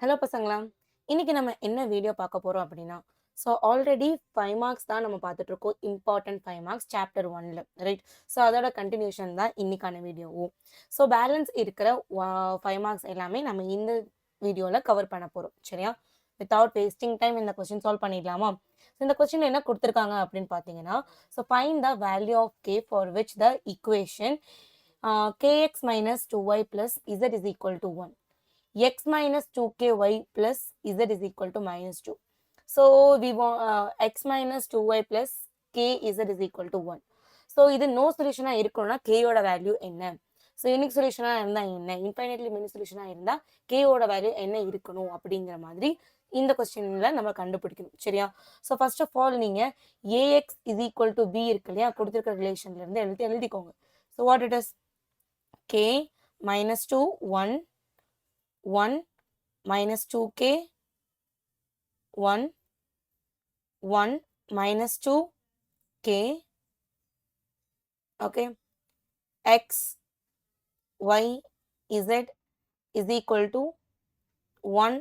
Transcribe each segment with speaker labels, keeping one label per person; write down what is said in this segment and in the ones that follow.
Speaker 1: Hello பசங்களா! இன்னைக்கு நம்ம என்ன வீடியோ பார்க்க போறோம் அப்படின்னா, ஆல்ரெடி 5 மார்க்ஸ் தான் நம்ம பார்த்துட்டு இருக்கோம். இம்பார்ட்டன்ட் 5 மார்க்ஸ் சாப்டர் 1ல ரைட். அதோட கன்டினியூஷன் தான் இன்னைக்கான வீடியோவும். பேலன்ஸ் இருக்கிற 5 மார்க்ஸ் எல்லாமே நம்ம இந்த வீடியோல கவர் பண்ண போறோம். சரியா? வித்தவுட் வேஸ்டிங் டைம் இந்த கொஸ்டின் சால்வ் பண்ணிடலாமா? இந்த கொஸ்டின்ல என்ன குடுத்துருக்காங்க அப்படின்னு பார்த்தீங்கன்னா, find the value of k for which the equation kx - 2y + z = 1. x minus 2ky plus z is equal to -2. So we want x minus 2y plus kz is equal to 1. இது no solution இருக்கணும்னா k ஓட value என்ன? Unique சொல்யூஷனா இருந்தா என்ன? Infinitely many சொல்யூஷனா இருந்தா k ஓட value என்ன இருக்கணும் அப்படிங்கிற மாதிரி இந்த கொஸ்டின்ல நம்ம கண்டுபிடிக்கணும். சரியா? ஃபர்ஸ்ட் ஆஃப் ஆல் நீங்க ax is equal to b இருக்கு இல்லையா? கொடுத்திருக்கிற ரிலேஷன்ல இருந்து எழுதிக்கோங்க. What it is? k minus 2 1 1 minus 2k 1 1 minus 2k okay x y z is equal to 1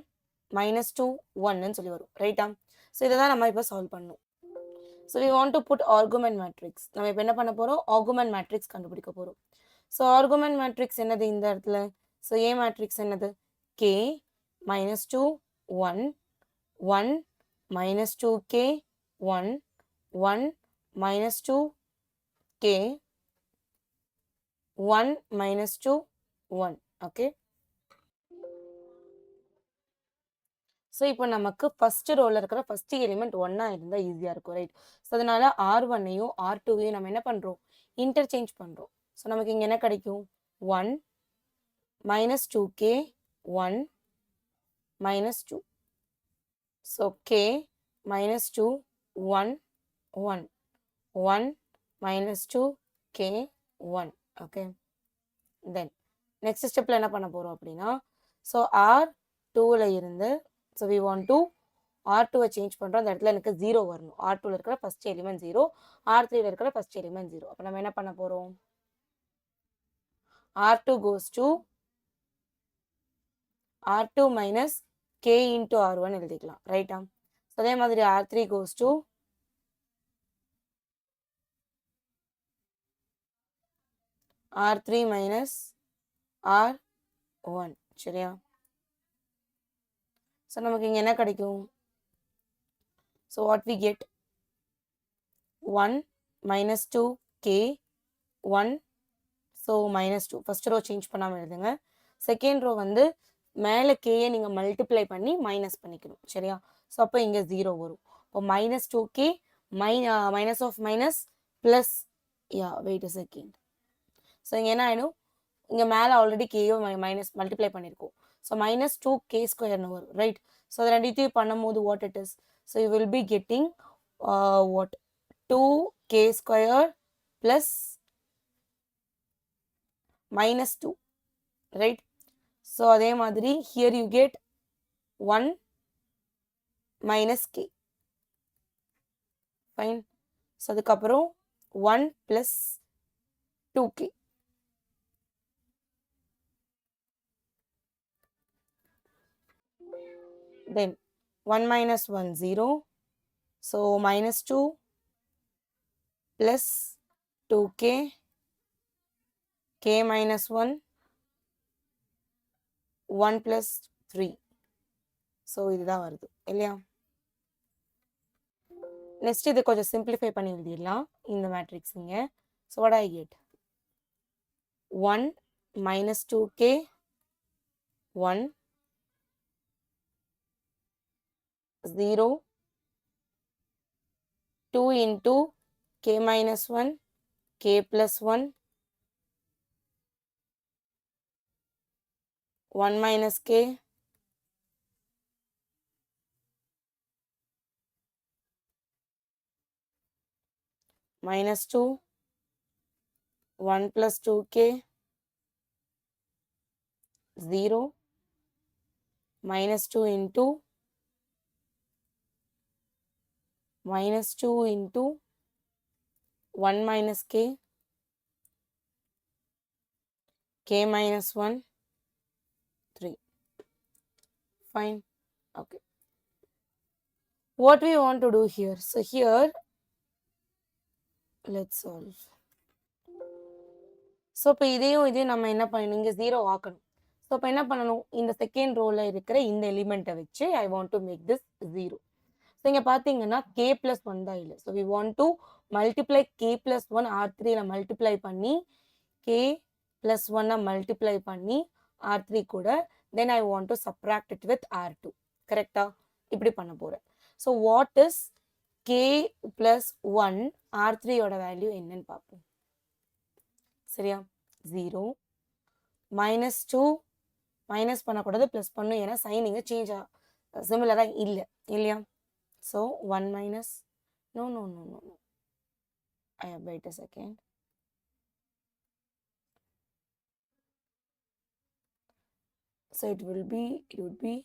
Speaker 1: minus 2 1 ன்னு சொல்லி வரும் ரைட்டா. இதை தான் நம்ம இப்போ சால்வ் பண்ணணும். we want to put argument matrix. நம்ம இப்போ என்ன பண்ண போறோம்? argument matrix கண்டுபிடிக்க போறோம். argument matrix என்னது இந்த இடத்துல? a matrix என்னது? k minus 2 1 1 minus 2k 1 1 minus 2k 1 minus 2 1 okay. இப்போ நமக்கு ஃபர்ஸ்ட் ரோல இருக்கிற ஃபர்ஸ்ட் எலிமெண்ட் 1 இருந்தா ஈஸியா இருக்கும் ரைட். அதனால r1ஐயும் r2ஐயும் நம்ம என்ன பண்றோம்? இன்டர்சேஞ்ச் பண்றோம். நமக்கு இங்க என்ன கிடைக்கும்? 1 minus 2k 1 minus 2. k minus 2 1 1 1 minus 2 k 1 okay. Then next stepல என்ன பண்ண போறோம் அப்படின்னா r2ல இருந்து we want to r2 change பண்றோம். அந்த இடத்துல எனக்கு 0 வரணும். r2ல இருக்கிற ஃபர்ஸ்ட் எலிமெண்ட் 0, r3ல இருக்கிற ஃபர்ஸ்ட் எலிமெண்ட் 0. அப்ப நம்ம என்ன பண்ண போறோம்? r2 goes to r2 minus k into r1 எழுதிக்கலாம் ரைட்டா. அதே மாதிரி r3 goes to r3 minus r1 சரியா. நமக்கு இங்க என்ன கிடைக்கும்? what we get 1 minus 2k 1 minus 2. First row change பண்ணாம எழுதுங்க. செகண்ட் ரோ வந்து மேல k நீங்க மல்டிப்ளை பண்ணி மைனஸ் பண்ணிக்கணும் சரியா. அப்போ இங்க 0 வரும். அப்போ minus 2k minus of minus plus wait a second. இங்க என்ன ஆயிடும்? இங்க மேல ஆல்ரெடி k மைனஸ் மல்டிப்ளை பண்ணிருக்கோம். minus 2k square வரும் ரைட். அது ரெண்டுத்தையும் பண்ணும்போது what it is? You will be getting what 2k square plus minus 2 right. அதே மாதிரி here you get 1 minus k fine. அதுக்கப்புறம் 1 plus 2k then 1 minus 1 0. minus 2 plus 2k k minus 1 1 plus 3. இதுதான் வருது இல்லையா. நெக்ஸ்ட் இது கொஞ்சம் சிம்பிளிஃபை பண்ணி எழுதிடலாம் இந்த மேட்ரிக்ஸ் இங்க. what I get 1 minus 2k 1 0 2 into k minus 1 k plus 1 1 minus k minus 2 1 plus 2k 0 minus 2 into minus 2 into 1 minus k k minus 1 3 Fine. Okay. What we want to do here? So here, let's solve. So இப்போ இதையும் நம்ம என்ன பண்ணணும், இங்கே 0 ஆக்கணும். So இப்போ என்ன பண்ணணும், இந்த செகண்ட் ரோவில் இருக்கிற இந்த எலிமெண்ட்டை வச்சு I want to make this 0. So இங்கே பார்த்தீங்கன்னா கே ப்ளஸ் 1 தான் இல்லை. So we want to multiply K plus 1 R3ல மல்டிப்ளை பண்ணி கே ப்ளஸ் 1 மல்டிப்ளை பண்ணி R3 கூட then I want to subtract it with R2. கரெக்டா? இப்படி பண்ண போகிறேன். So what is K plus 1 R3யோட வேல்யூ என்னன்னு பார்ப்போம். சரியா? 0 -2 மைனஸ் பண்ணக்கூடாது, ப்ளஸ் பண்ணும். ஏன்னா சைன் இங்கே சேஞ்ச் சிமிலராக இல்லை இல்லையா? So 1 minus no I have wait a second. So it would be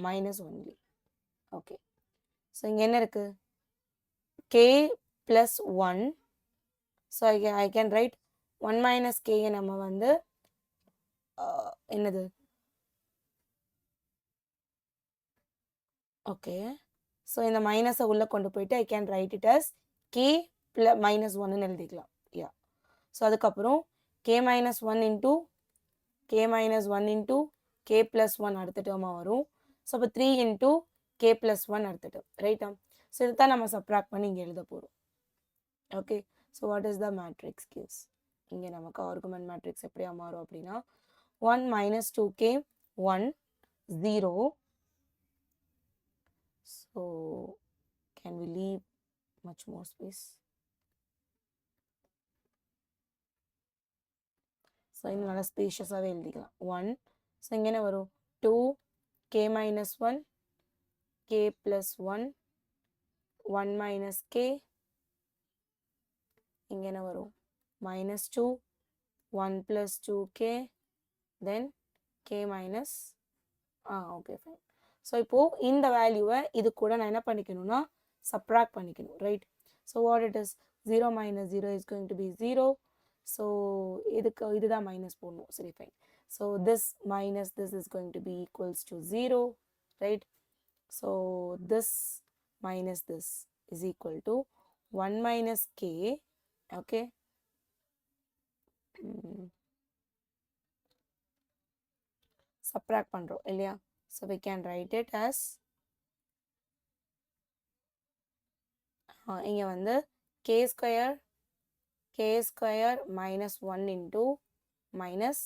Speaker 1: minus only. Okay. So இங்கே என்ன இருக்கு? K plus 1. So I can write 1 minus K நம்ம வந்து என்னது? ஓகே. ஸோ இந்த மைனஸை உள்ளே கொண்டு போயிட்டு I can write it as K minus 1ன்னு எழுதிக்கலாம். யா. ஸோ அதுக்கப்புறம் K minus 1 into K minus 1 into K plus 1 அடுத்த டேர்மாக வரும். ஸோ அப்போ 3 into K plus 1 அடுத்த டேர்ம். ரைட்டா? ஸோ இதை தான் நம்ம சப்ராக்ட் பண்ணி இங்கே எழுத போகிறோம். Okay. So what is the matrix gives? இங்கே நமக்கு ஆர்குமெண்ட் மேட்ரிக்ஸ் எப்படியா மாறும் அப்படின்னா 1 minus 2K 1 0. So can we leave much more space? So இன்னும் நல்லா ஸ்பேஷியஸாகவே எழுதிக்கலாம். 1. ஸோ இங்கே என்ன வரும்? 2K minus 1 K plus 1 1 minus K. இங்கே என்ன வரும்? minus 2 1 plus 2K then K minus okay fine. So இப்போது இந்த வேல்யூவை இது கூட நான் என்ன பண்ணிக்கணும்னா சப்ராக்ட் பண்ணிக்கணும். Right? So what it is 0 minus 0 is going to be 0. So இதுதான் மைனஸ் போடணும். சரி fine. So this minus this is going to be equals to 0. Right? So this minus this is equal to 1 minus K. Okay. Subtract பண்ணுறோம் இல்லையா? So we can write it as இங்கே வந்து K square minus 1 into minus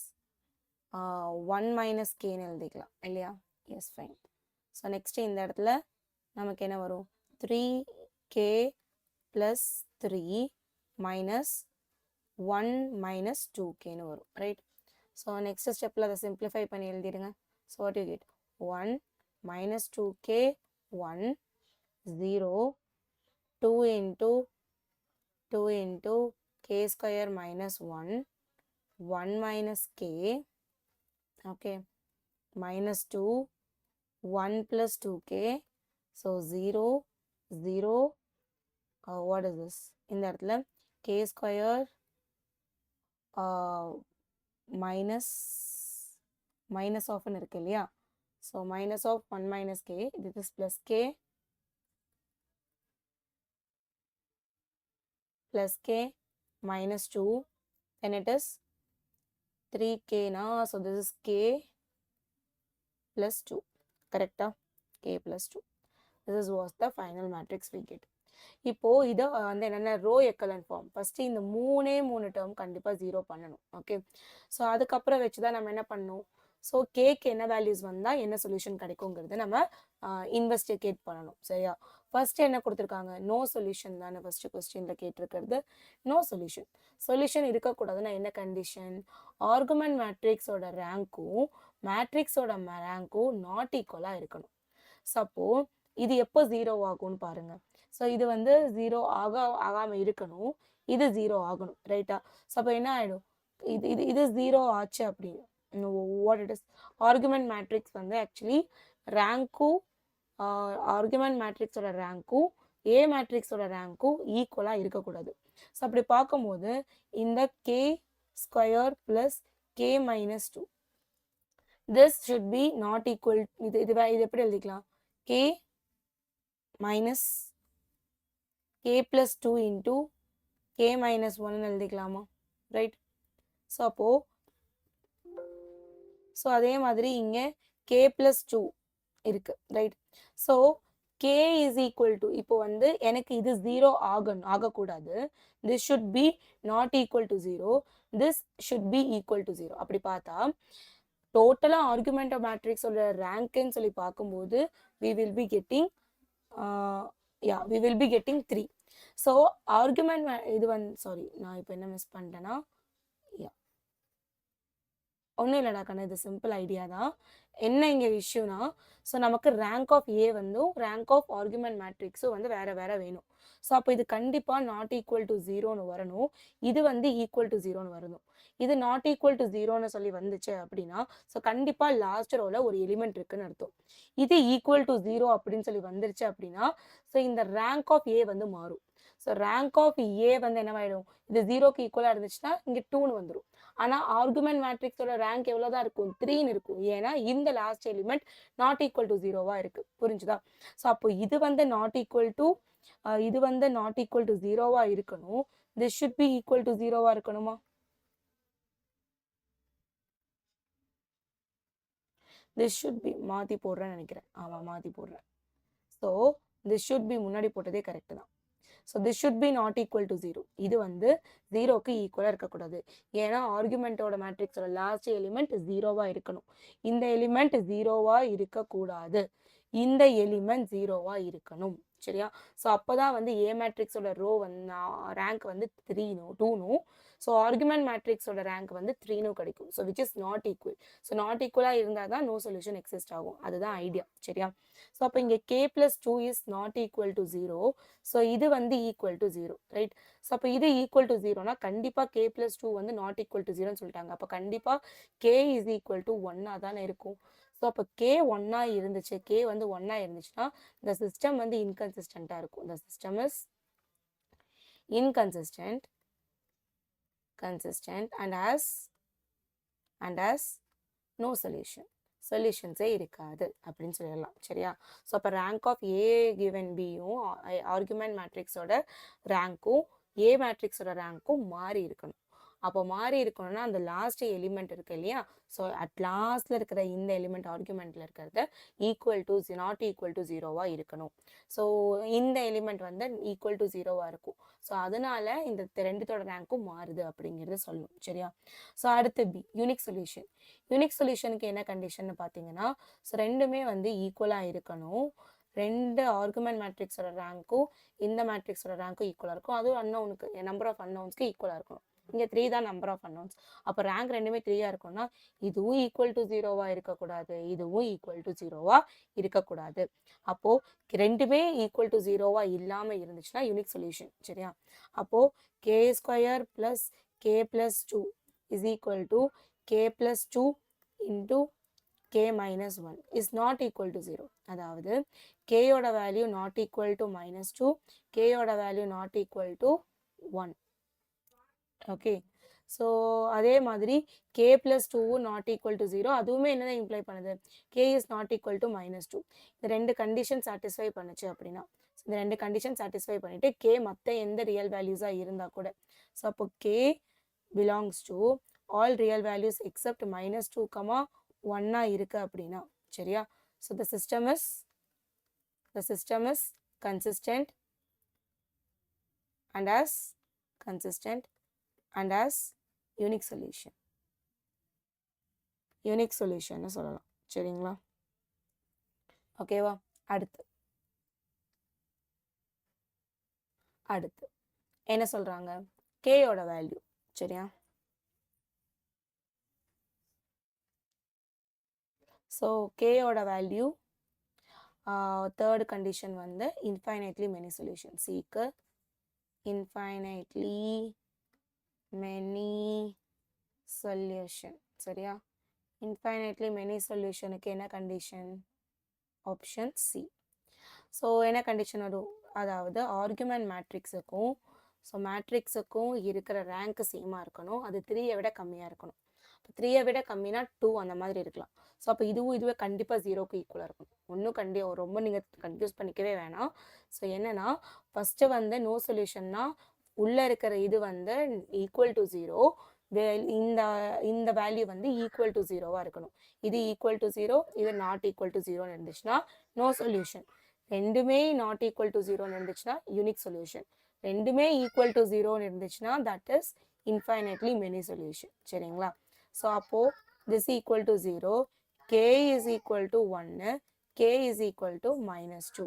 Speaker 1: 1 minus Kன்னு எழுதிக்கலாம் இல்லையா? S fine. So next இந்த இடத்துல நமக்கு என்ன வரும்? 3K plus 3 minus 1 minus 2Kன்னு வரும். ரைட்? ஸோ நெக்ஸ்ட் ஸ்டெப்பில் அதை சிம்பிளிஃபை பண்ணி எழுதிடுங்க. So what you get? 1 minus 2K 1 0 2 into K square minus 1 1 minus K. Okay. minus 2 1 plus 2K. So 0 0 what is this? இந்த இடத்துல K square minus of இருக்கு இல்லையா? So minus of 1 minus K, this is plus K minus 2, then it is 3K now. So this is K plus 2. Correct? K plus 2. This was the final matrix we get. இப்போ இதை வந்து என்னென்ன row echelon form first இந்த மூணு term கண்டிப்பாக 0 பண்ணணும். Okay. So அதுக்கப்புறம் வச்சு தான் நம்ம என்ன பண்ணணும்? ஸோ கேக்கு என்ன வேல்யூஸ் வந்தால் என்ன சொல்யூஷன் கிடைக்குங்கிறது நம்ம இன்வெஸ்டிகேட் பண்ணணும். சரியா? ஃபர்ஸ்ட் என்ன கொடுத்துருக்காங்க? நோ சொல்யூஷன் தானே ஃபர்ஸ்ட் கொஸ்டினில் கேட்டிருக்கிறது. No solution. சொல்யூஷன் இருக்கக்கூடாதுன்னா என்ன கண்டிஷன்? ஆர்குமெண்ட் மேட்ரிக்ஸோட ரேங்க்கும் மேட்ரிக்ஸோட ரேங்க்கும் நாட் ஈக்குவலாக இருக்கணும். சப்போ இது எப்போ 0 ஆகும்னு பாருங்க. ஸோ இது வந்து 0 ஆகாமல் இருக்கணும், இது 0 ஆகணும். ரைட்டா? ஸோ அப்போ என்ன ஆகிடும்? இது 0 ஆச்சு அப்படின்னு what it is, argument matrix வந்து actually ரேங்க்கும் ஆர்குமெண்ட் மேட்ரிக்ஸோட ரேங்க்கும் ஏ மேட்ரிக்ஸோட ரேங்க்கும் ஈக்குவலாக இருக்கக்கூடாது. ஸோ அப்படி பார்க்கும்போது இந்த K square plus K minus 2 this should be not equal, இது இது எப்படி எழுதிக்கலாம், k minus k plus two into k minus ஒன்னு எழுதிக்கலாமா, ரைட். ஸோ அப்போ ஸோ அதே மாதிரி இங்கே கே ப்ளஸ் டூ இருக்கு, right. So k is equal to, இப்போ வந்து எனக்கு இது ஜீரோ ஆகக்கூடாது, this should be not equal to zero, this should be equal to zero. அப்படி பார்த்தா டோட்டலாக ஆர்குமெண்ட் மேட்ரிக்ஸோட ரேங்க்னு சொல்லி பார்க்கும்போது we will be getting we will be getting 3. So argument இது வந்து சாரி நான் இப்போ என்ன மிஸ் பண்ணிட்டேன்னா, ஒன்றும் இல்லைடா கண்ணு, இது சிம்பிள் ஐடியா தான். என்ன இங்கே இஷ்யூனா, ஸோ நமக்கு ரேங்க் ஆஃப் ஏ வந்தும் ரேங்க் ஆஃப் ஆர்குமெண்ட் மேட்ரிக்ஸும் வந்து வேற வேற வேணும். ஸோ அப்போ இது கண்டிப்பாக நாட் ஈக்குவல் டு ஜீரோன்னு வரணும், இது வந்து ஈக்குவல் டு ஜீரோன்னு வரணும். இது நாட் ஈக்குவல் டு ஜீரோன்னு சொல்லி வந்துச்சு அப்படின்னா, ஸோ கண்டிப்பாக லாஸ்ட் ரோல ஒரு எலிமெண்ட் இருக்குன்னு அர்த்தம். இது ஈக்குவல் டு ஜீரோ அப்படின்னு சொல்லி வந்துருச்சு அப்படின்னா, ஸோ இந்த ரேங்க் ஆஃப் ஏ வந்து மாறும். ஸோ ரேங்க் ஆஃப் ஏ வந்து என்னவாயிடும், இது ஜீரோக்கு ஈக்குவலாக இருந்துச்சுன்னா இங்கே 2ன்னு வந்துடும். ஆனால் ஆர்குமெண்ட் மேட்ரிக்ஸோட ரேங்க் எவ்வளோதான் இருக்கும், 3ன்னு இருக்கும். ஏன்னா இந்த last element not equal to ஜீரோவா இருக்கு, புரிஞ்சுதா. ஸோ அப்போ இது வந்து நாட் ஈக்குவல் டு இது வந்து நாட் ஈக்குவல் டு ஜீரோவா இருக்கணும், this should be equal to ஜீரோவா இருக்கணுமா, திஸ் ஷுட் பி மாற்றி போடுறேன்னு நினைக்கிறேன், ஆமாம் மாற்றி போடுறேன். ஸோ திஸ் ஷுட் பி முன்னாடி போட்டதே கரெக்டு தான். So this should be not equal to zero, இது வந்து ஜீரோக்கு ஈக்குவலாக இருக்கக்கூடாது. ஏன்னா ஆர்குமெண்ட்டோட மேட்ரிக்ஸோட லாஸ்ட் எலிமெண்ட் ஜீரோவாக இருக்கணும். இந்த எலிமெண்ட் ஜீரோவாக இருக்கக்கூடாது, இந்த எலிமெண்ட் ஜீரோவாக இருக்கணும், சரியா. ஸோ அப்போ தான் வந்து ஏ மேட்ரிக்ஸோட ரோ வந்து ரேங்க் வந்து 2னும், ஸோ ஆர்குமெண்ட் மேட்ரிக்ஸோட ரேங்க் வந்து 3னும் கிடைக்கும். So which is not equal. So not ஈக்குவலாக இருந்தால் தான் நோ சொல்யூஷன் எக்ஸிஸ்ட் ஆகும், அதுதான் ஐடியா, சரியா. ஸோ அப்போ இங்கே k plus two is not equal to zero, so இது வந்து equal to zero, right. So அப்போ இது ஈக்குவல் டு ஜீரோனா கண்டிப்பாக கே ப்ளஸ் டூ வந்து நாட் ஈக்குவல் டு ஜீரோன்னு சொல்லிட்டாங்க. அப்போ கண்டிப்பாக கே இஸ் ஈக்குவல் டு ஒன்னாக தானே இருக்கும். ஸோ அப்போ கே ஒன்னாக இருந்துச்சு, கே வந்து ஒன்னாக இருந்துச்சுன்னா இந்த சிஸ்டம் வந்து இன்கன்சிஸ்டண்ட்டாக இருக்கும். இந்த system is inconsistent and has no solution, சொல்யூஷன்ஸே இருக்காது அப்படின்னு சொல்லலாம், சரியா. ஸோ அப்போ ரேங்க் ஆஃப் ஏ கிவன் பியும் ஆர்குமெண்ட் மேட்ரிக்ஸோட ரேங்க்கும் ஏ மேட்ரிக்ஸோட ரேங்க்கும் மாறி இருக்கணும். அப்போ மாறி இருக்கணும்னா அந்த லாஸ்ட் எலிமெண்ட் இருக்கு இல்லையா, ஸோ அட் லாஸ்ட்ல இருக்கிற இந்த எலிமெண்ட் ஆர்குமெண்ட்ல இருக்கிறத equal to not equal to ஜீரோவா இருக்கணும். ஸோ இந்த எலிமெண்ட் வந்து ஈக்குவல் டு ஜீரோவா இருக்கும். ஸோ அதனால இந்த ரெண்டுத்தோட ரேங்க்கும் மாறுது அப்படிங்கிறது சொல்லணும், சரியா. ஸோ அடுத்து பி யூனிக் சொல்யூஷன். யூனிக் சொல்யூஷனுக்கு என்ன கண்டிஷன் பார்த்தீங்கன்னா, ஸோ ரெண்டுமே வந்து ஈக்குவலாக இருக்கணும். ரெண்டு ஆர்குமெண்ட் மேட்ரிக்ஸோட ரேங்க்கும் இந்த மேட்ரிக்ஸோட ரேங்க்கும் ஈக்குவலாக இருக்கும். அதுவும் அன்னவுனுக்கு நம்பர் ஆஃப் அன்னவுன்ஸ்க்கு ஈக்குவலாக இருக்கணும். இங்கே 3 தான் நம்பர் ஆஃப் அன்னவுன்ஸ். அப்போ ரேங்க் ரெண்டுமே 3யா இருக்கும்னா இதுவும் ஈக்குவல் டு ஜீரோவா இருக்கக்கூடாது, இதுவும் ஈக்குவல் டு ஜீரோவா இருக்கக்கூடாது. அப்போ ரெண்டுமே ஈக்குவல் டு ஜீரோவா இல்லாமல் இருந்துச்சுன்னா யூனிக் சொல்யூஷன், சரியா. அப்போ k square plus k plus two is equal to k plus two into k minus 1 is not equal to 0. அதாவது k ஓட value not equal to -2, k ஓட value not equal to 1. Okay. So அதே மாதிரி k plus 2 not equal to 0, அதுவுமே என்னதான் imply பண்ணுது, k is not equal to -2. இந்த ரெண்டு கண்டிஷன் சாட்டிஸ்ஃபை பண்ணுச்சு அப்படின்னா, இந்த ரெண்டு கண்டிஷன் சாட்டிஸ்ஃபை பண்ணிட்டு k மற்ற எந்த ரியல் வேல்யூஸாக இருந்தால் கூட, ஸோ அப்போ k belongs to all real values except -2, 1 இருக்கு அப்படின்னா, சரியா. So the system is consistent and has unique solution. Unique solution சொல்லலாம், சரிங்களா. ஓகேவா. அடுத்து என்ன சொல்றாங்க, k ஓட வேல்யூ, சரியா. ஸோ கேயோட வேல்யூ தேர்ட் கண்டிஷன் வந்து இன்ஃபைனைட்லி மெனி சொல்யூஷன், சீக்கு இன்ஃபைனைட்லி மெனி சொல்யூஷன், சரியா. இன்ஃபைனைட்லி மெனி சொல்யூஷனுக்கு என்ன கண்டிஷன், ஆப்ஷன் சி. ஸோ என்ன கண்டிஷன் வரும், அதாவது ஆர்குமெண்ட் மேட்ரிக்ஸுக்கும் ஸோ மேட்ரிக்ஸுக்கும் இருக்கிற ரேங்க் சேமாக இருக்கணும், அது 3யை விட கம்மியாக இருக்கணும். 3 விட கம்மினா 2 அந்த மாதிரி இருக்கலாம். ஸோ அப்போ இதுவே கண்டிப்பாக 0க்கு ஈக்குவலாக இருக்கும். ஒன்றும் ரொம்ப நீங்கள் கன்ஃபியூஸ் பண்ணிக்கவே வேணாம். ஸோ என்னன்னா ஃபஸ்ட்டு வந்து நோ சொல்யூஷன்னா உள்ளே இருக்கிற இது வந்து ஈக்குவல் டு 0, இந்த வேல்யூ வந்து ஈக்குவல் டு 0வா இருக்கணும். இது ஈக்குவல் டு 0, இது நாட் ஈக்குவல் டு 0 இருந்துச்சுன்னா நோ சொல்யூஷன். ரெண்டுமே நாட் ஈக்குவல் டு 0 இருந்துச்சுன்னா யூனிக் சொல்யூஷன். ரெண்டுமே ஈக்குவல் டு 0 இருந்துச்சுன்னா that is infinitely many solution. சரிங்களா? ஸோ அப்போ this equal to 0, k is equal to 1, k is equal to -2.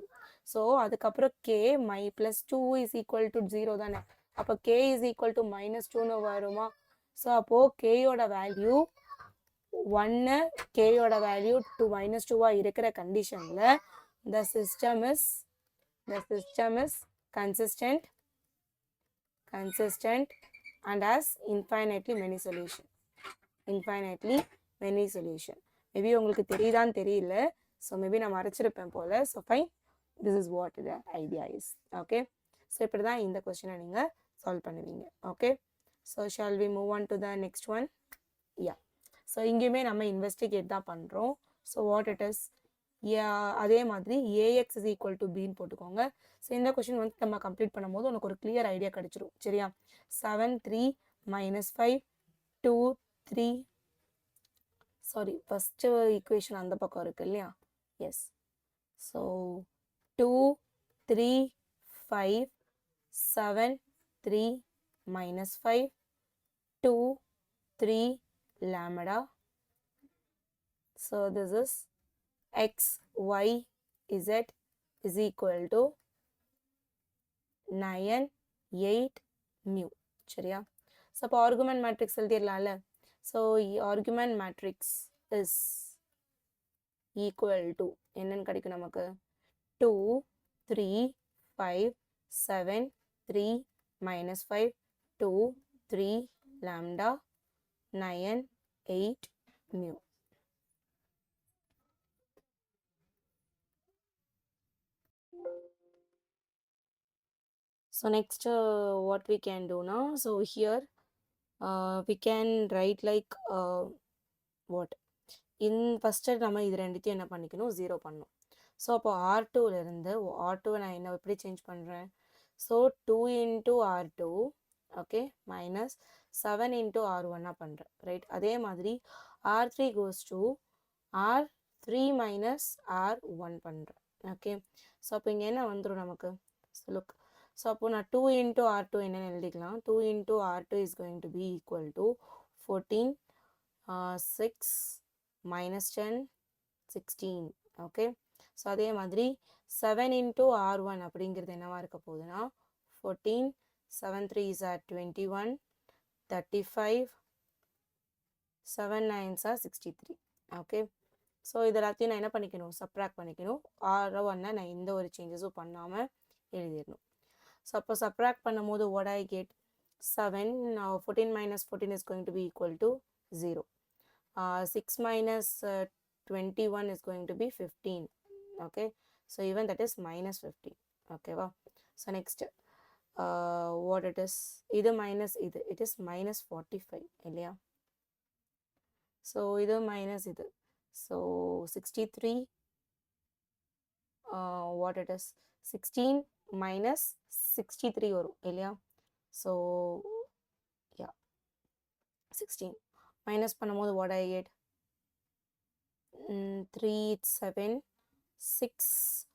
Speaker 1: So அதுக்கப்புறம் k + 2 is equal to 0 தானே. அப்போ k is equal to -2ன்னு வருமா? So அப்போ k யோட வேல்யூ 1, k யோட வேல்யூ -2 இருக்கிற கண்டிஷன்ல the system is consistent and has infinitely many solution. Maybe உங்களுக்கு தெரியுதான்னு தெரியல. ஸோ மேபி நான் மறைச்சிருப்பேன் போல. So fine, this is what the idea is. Okay, so இப்படி தான் இந்த கொஸ்டினை நீங்கள் சால்வ் பண்ணுவீங்க. Okay, so shall we move on to the next one? Yeah, so இங்கேயுமே நம்ம இன்வெஸ்டிகேட் தான் பண்ணுறோம். ஸோ வாட் இட் இஸ், அதே மாதிரி ax is equal to b போட்டுக்கோங்க. ஸோ இந்த கொஸ்டின் வந்து நம்ம கம்ப்ளீட் பண்ணும்போது உனக்கு ஒரு கிளியர் ஐடியா கிடைச்சிரும். சரியா? 7 3 -5 2 3, சாரி ஃபர்ஸ்ட் ஈக்குவேஷன் அந்த பக்கம் இருக்கு இல்லையா? Yes. So 2 3 5 7 3 -5 2 3 lambda. So this is x y z is equal to 9 8 mu. சரியா? ஸோ அப்போ ஆர்குமெண்ட் மேட்ரிக்ஸ் எழுதிடலாம்ல. So argument matrix is equal to என்னன்னு கிடைக்கும் நமக்கு? 2 3 5 7 3 -5 2 3 lambda 9 8 mu. So next what we can do now, so here we can write like what in first நம்ம இது ரெண்டுத்தையும் என்ன பண்ணிக்கணும்? 0 பண்ணணும். ஸோ அப்போ R2லேருந்து R2 நான் என்ன எப்படி சேஞ்ச் பண்ணுறேன்? So 2 into R2 okay minus 7 into R1 பண்ணுறேன். ரைட்? அதே மாதிரி R3 goes to R3 minus R1 பண்ணுறேன். ஓகே, ஸோ அப்போ இங்கே என்ன வந்துடும் நமக்கு? ஸோ லுக், ஸோ அப்போ நான் 2 into R2 என்னென்னு எழுதிக்கலாம். 2 into R2 is going to be equal to 14 6 minus 10 16. Okay, so அதே மாதிரி 7 into R1 அப்படிங்கிறது என்னவா இருக்க போகுதுன்னா 14 7 3s are 21 35 7 9s are 63. Okay, so இது எல்லாத்தையும் நான் என்ன பண்ணிக்கணும்? சப்ராக்ட் பண்ணிக்கணும். R1 நான் எந்த ஒரு சேஞ்சஸும் பண்ணாமல் எழுதிடணும். ஸோ அப்போ சப்ராக்ட் பண்ணும்போது what I get 7 14 minus 14 is going to be equal to 0. 6 minus 21 is going to be 15. Okay, so even that is minus 15. Okay, wow. So next what it is, either minus either it is minus 45 இல்லையா? so இது minus இது, so 63 what it is 16 minus 63 வரும் இல்லையா? so yeah 16 minus பண்ணும்போது what I get 3 7 6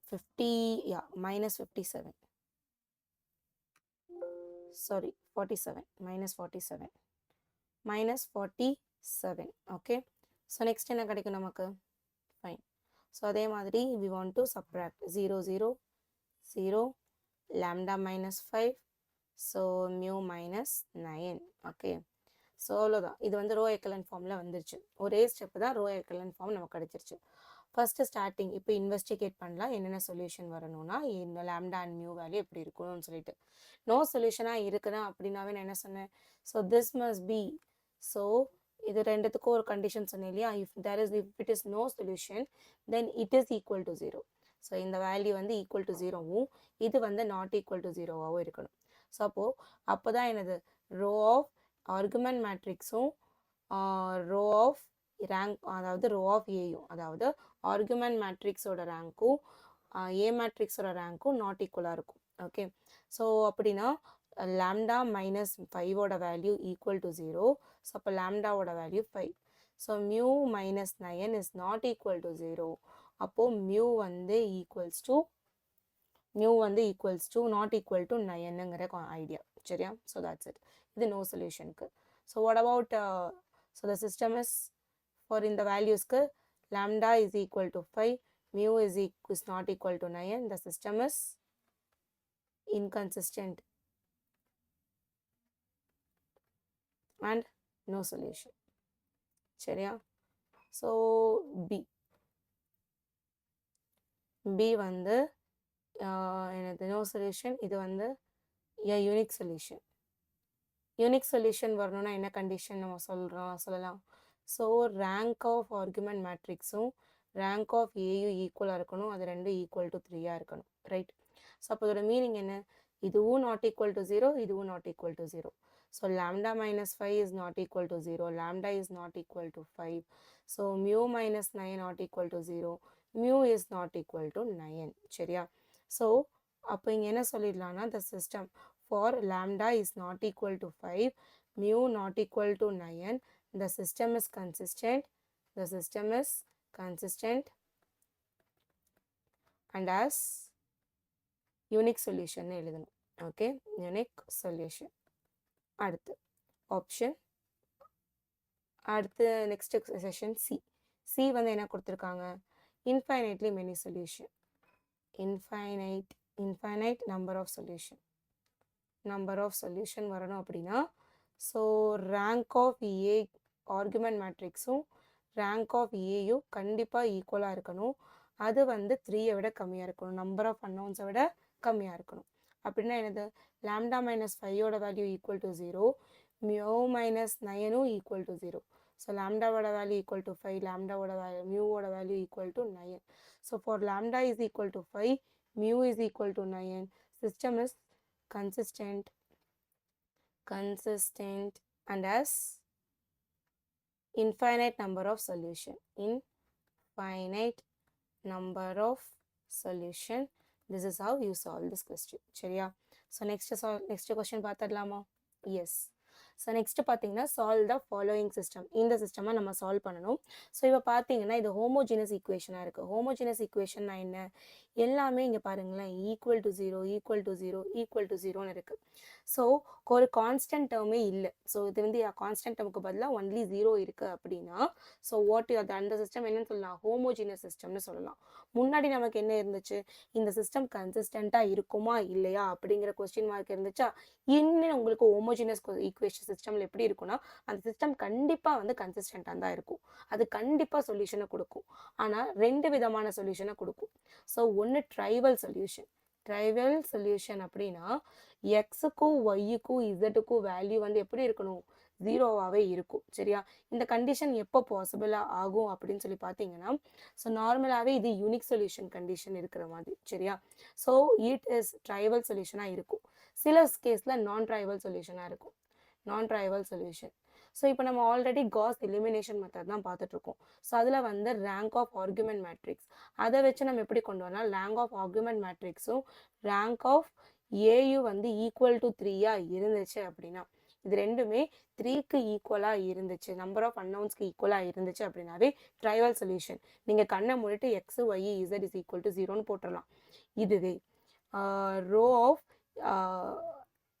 Speaker 1: 50 yeah minus 57 sorry 47 minus 47 minus 47. okay, so next என்ன கிடைக்கும் நமக்கு? fine, so அதே மாதிரி we want to subtract 0 0 0 lambda minus 5 so mu minus 9. okay, so அவ்வளோதான். இது வந்து ரோ எக்கலன் ஃபார்மில் வந்துருச்சு. ஒரே ஸ்டெப்பு தான், ரோ எக்கலன் ஃபார்ம் நமக்கு கிடச்சிருச்சு. ஃபஸ்ட்டு ஸ்டார்டிங் இப்போ இன்வெஸ்டிகேட் பண்ணலாம் என்னென்ன சொல்யூஷன் வரணும்னா இந்த லேம்டா அண்ட் மியூ வேல்யூ எப்படி இருக்கணும்னு சொல்லிட்டு. நோ சொல்யூஷனாக இருக்குன்னா அப்படின்னாவே நான் என்ன சொன்னேன்? So this must be, so இது ரெண்டுத்துக்கும் ஒரு கண்டிஷன் சொன்னேன் இல்லையா? if it is no solution then it is equal to 0. So இந்த வேல்யூ வந்து ஈக்குவல் டு 0வும் இது வந்து நாட் ஈக்குவல் டு 0வாகவும் இருக்கணும். ஸோ அப்போ தான் என்னது? ரோ ஆஃப் ஆர்குமெண்ட் மேட்ரிக்ஸும் ரோ ஆஃப் ரேங்க், அதாவது ரோ ஆஃப் ஏயும், அதாவது ஆர்குமெண்ட் மேட்ரிக்ஸோட ரேங்க்கும் ஏ மேட்ரிக்ஸோட ரேங்க்கும் நாட் ஈக்குவலாக இருக்கும். ஓகே, ஸோ அப்படின்னா லாம்டா மைனஸ் 5ஓட வேல்யூ ஈக்குவல் டு 0. ஸோ அப்போ லாம்டாவோட value 5. So mu minus 9 is not equal to 0. அப்போது மியூ வந்து equals to not equal to 9ங்கிற ஐடியா. சரியா? So that's it. இது நோ சொல்யூஷனுக்கு. So what about so the system is for இந்த வேல்யூஸ்க்கு lambda is equal to 5, mu is not equal to 9, the system is inconsistent and no solution. சரியா? So B வந்து என்னது no solution, இது வந்து a unique solution. Unique solution வரணும்னா என்ன condition நம்ம சொல்லலாம். ஸோ ரேங்க் ஆஃப் ஆர்குமெண்ட் மேட்ரிக்ஸும் ரேங்க் ஆஃப் ஏயும் ஈக்குவலாக இருக்கணும். அது ரெண்டும் ஈக்குவல் டு 3 இருக்கணும். ரைட்? ஸோ அப்போ அதோட மீனிங் என்ன? இதுவும் நாட் ஈக்குவல் டு 0, இதுவும் not equal to 0. So lambda minus 5 is not equal to 0, lambda is not equal to 5. So mu minus 9 not equal to 0, mu is not equal to 9. சரியா? So அப்போ இங்கே என்ன சொல்லிடலாம்னா, the system for lambda is not equal to 5, mu not equal to 9, the system is consistent and as unique solution எழுதணும். Okay, unique solution. அடுத்து option, அடுத்து next session C வந்து என்ன கொடுத்துருக்காங்க? infinitely many solution, infinite number of solution வரணும் அப்படின்னா, so rank of A argument மேட்ரிக்ஸும் rank of ஏயும் கண்டிப்பாக ஈக்குவலாக இருக்கணும். அது வந்து 3ஐ விட கம்மியாக இருக்கணும். நம்பர் ஆஃப் அன்னவுன்ஸை விட கம்மியாக இருக்கணும். அப்படின்னா என்னது? லாம்டா மைனஸ் 5ஓட value equal to 0, mu minus 9ம் ஈக்குவல் டு 0. ஸோ லாம்டாவோட வேல்யூ ஈக்குவல் டு 5, லாம்டாவோட மியூவோட value equal to 9. So for lambda is equal to 5, mu is equal to 9, system is consistent and has infinite number of solution. This is how you solve this question. சரியா? So next question பார்த்துடலாமா? Yes. So next பார்த்தீங்கன்னா solve the following system. இந்த சிஸ்டமாக நம்ம solve பண்ணணும். So இப்போ பார்த்தீங்கன்னா இது ஹோமோஜினஸ் ஈக்குவேஷனாக இருக்குது. ஹோமோஜினஸ் ஈக்குவேஷன்னா என்ன? எல்லாமே இங்கே பாருங்களேன், equal to 0 equal to 0 equal to 0ன்னு இருக்குது. ஸோ ஒரு கான்ஸ்டன்ட் டேர்மே இல்லை. ஸோ இது வந்து கான்ஸ்டன்ட் டேர்முக்கு பதிலாக ஒன்லி 0 இருக்குது அப்படின்னா, ஸோ அந்த சிஸ்டம் என்னன்னு சொல்லலாம்? ஹோமோஜினஸ் சிஸ்டம்னு சொல்லலாம். முன்னாடி நமக்கு என்ன இருந்துச்சு? இந்த சிஸ்டம் கன்சிஸ்டண்ட்டாக இருக்குமா இல்லையா அப்படிங்கிற கொஸ்டின் மார்க் இருந்துச்சா? இன்னும் உங்களுக்கு ஹோமோஜினஸ் ஈக்குவேஷன் சிஸ்டம்ல எப்படி இருக்கும்னா, அந்த சிஸ்டம் கண்டிப்பாக வந்து கன்சிஸ்டண்ட்டாக தான் இருக்கும். அது கண்டிப்பாக சொல்யூஷனை கொடுக்கும். ஆனால் 2 விதமான சொல்யூஷனை கொடுக்கும். ஸோ ஒன்று ட்ரைவல் சொல்யூஷன் அப்படின்னா எக்ஸுக்கும் ஒய்யுக்கும் இசட்டுக்கும் வேல்யூ வந்து எப்படி இருக்கணும்? 0வாகவே இருக்கும். சரியா? இந்த கண்டிஷன் எப்போ பாசிபிளாக ஆகும் அப்படின்னு சொல்லி பார்த்தீங்கன்னா, ஸோ நார்மலாகவே இது யூனிக் சொல்யூஷன் கண்டிஷன் இருக்கிற மாதிரி. சரியா? ஸோ இட் இஸ் ட்ரைவல் சொல்யூஷனாக இருக்கும். சில கேஸில் நான் ட்ரைவல் சொல்யூஷனாக இருக்கும். ஸோ இப்போ நம்ம ஆல்ரெடி காஸ் எலிமினேஷன் மெத்தட் தான் பார்த்துட்ருக்கோம். ஸோ அதில் வந்து ரேங்க் ஆஃப் ஆர்குமெண்ட் மேட்ரிக்ஸ் அதை வச்சு நம்ம எப்படி கொண்டு வரலாம்? ரேங்க் ஆஃப் ஆர்குமெண்ட் மேட்ரிக்ஸும் ரேங்க் ஆஃப் ஏயும் வந்து ஈக்குவல் டு 3 இருந்துச்சு அப்படின்னா, இது ரெண்டுமே 3க்கு ஈக்குவலாக இருந்துச்சு, நம்பர் ஆஃப் அன்னவுன்ஸ்க்கு ஈக்குவலாக இருந்துச்சு அப்படின்னாவே ட்ரைவல் சொல்யூஷன். நீங்கள் கண்ணை மூடிட்டு X Y Z is equal to 0ன்னு போட்டுடலாம். இதுவே row of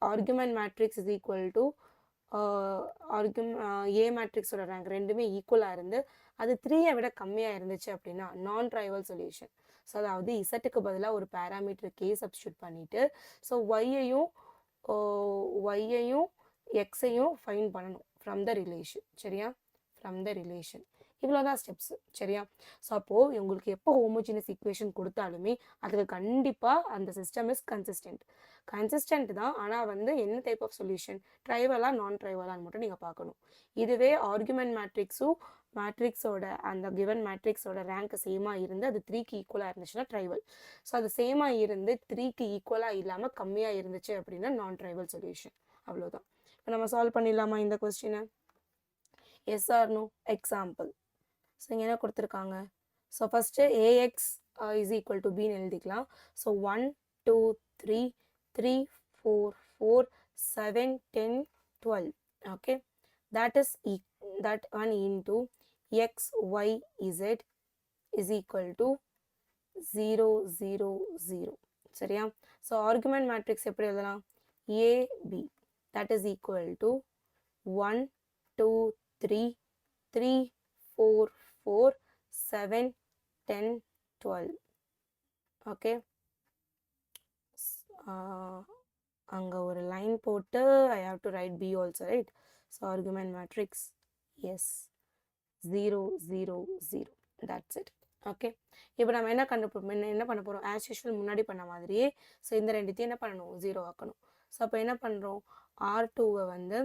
Speaker 1: argument matrix is equal to A மேட்ரிக்ஸோட ரேங்க் ரெண்டுமே ஈக்குவலாக இருந்து அது 3ஐ விட கம்மியாக இருந்துச்சு அப்படின்னா நான் ட்ரைவல் சொல்யூஷன். ஸோ அதாவது இசட்டுக்கு பதிலாக ஒரு பேராமீட்டர் கே சப்ஸ்டியூட் பண்ணிவிட்டு, ஸோ ஒய்யையும் எக்ஸையும் ஃபைண்ட் பண்ணணும் ஃப்ரம் த ரிலேஷன். சரியா? From the relation. இவ்வளோதான் ஸ்டெப்ஸ். சரியா? ஸோ அப்போது உங்களுக்கு எப்போ ஹோமோஜினஸ் ஈக்குவேஷன் கொடுத்தாலுமே அதுக்கு கண்டிப்பாக அந்த சிஸ்டம் இஸ் கன்சிஸ்டன்ட் தான். ஆனால் வந்து என்ன டைப் ஆஃப் சொல்யூஷன், ட்ரைவலா நான் ட்ரைவலான்னு மட்டும் நீங்கள் பார்க்கணும். இதுவே ஆர்குமெண்ட் மேட்ரிக்ஸோட அந்த கிவன் மேட்ரிக்ஸோட ரேங்க் சேமாக இருந்து அது 3க்கு ஈக்குவலாக இருந்துச்சுன்னா ட்ரைவல். ஸோ அது சேமாக இருந்து 3க்கு ஈக்குவலாக இல்லாமல் கம்மியாக இருந்துச்சு அப்படின்னா நான் ட்ரைவல் சொல்யூஷன். அவ்வளோதான். இப்போ நம்ம சால்வ் பண்ணிடலாமா இந்த கொஸ்டினை? Yes or no? Example. So இங்கே என்ன கொடுத்துருக்காங்க? So first A X is equal to பின்னு எழுதிக்கலாம். So 1 2 3 3 4 4 7 10 12. Okay, that is that one into x y z is equal to 0 0 0. சரியா? ஸோ ஆர்குமெண்ட் மேட்ரிக்ஸ் எப்படி எழுதலாம்? AB that is equal to 1 2 3 3 4 4 7 10 12. Okay, அங்கே ஒரு லைன் போட்டு I have to write b also, right? So argument matrix is 0 0 0. That's it. Okay, இப்போ நம்ம என்ன பண்ண போகிறோம்? ஆஸ் யூஷுவல் முன்னாடி பண்ண மாதிரியே. ஸோ இந்த ரெண்டுத்தையும் என்ன பண்ணணும்? 0 ஆக்கணும். ஸோ அப்போ என்ன பண்ணுறோம்? R2வை வந்து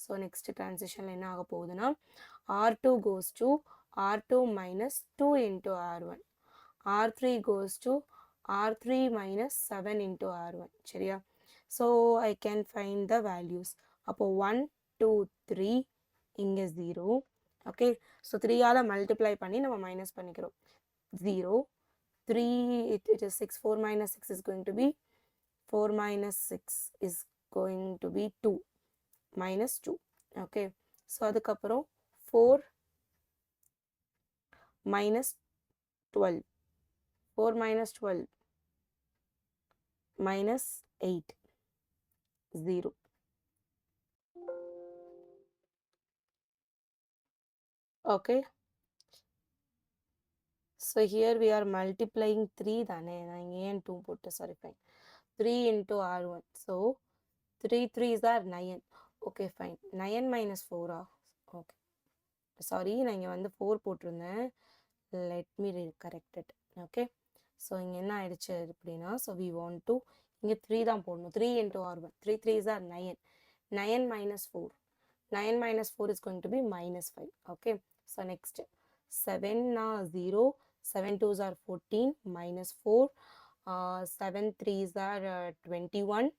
Speaker 1: ஸோ நெக்ஸ்ட் ட்ரான்சிஷனில் என்ன ஆக போகுதுன்னா R2 goes to R2 minus 2 into R1. R3 goes to R3 minus 7 into R1. சரியா? So I can find the values. அப்போ 1 2 3 இங்கே 0. ஓகே, ஸோ 3ஆல் மல்டிப்ளை பண்ணி நம்ம மைனஸ் பண்ணிக்கிறோம். 0 3 it is 6. 4 minus 6 is going to be 4 minus 6 is going to be 2 minus 2. Okay, so அதுக்கப்புறம் 4 minus 12. 4 minus 12 minus 8 0. Okay, so here we are multiplying 3 தானே, நான் இங்கே ஏன் 2 போட்டு, sorry fine. 3 into R1, so 3 3s are 9. okay fine. 9 minus 4 okay, sorry நான் இங்கே வந்து 4 போட்டிருந்தேன், let me correct it. okay, so இங்கே என்ன ஆயிடுச்சு அப்படின்னா, ஸோ we want to இங்கே 3 தான் போடணும். 3 into R1, 3 3s are 9. 9 minus 4, 9 minus 4 is going to be minus 5. okay, so next 7 0, 7 2s are 14 minus 4, 7 3s are 21,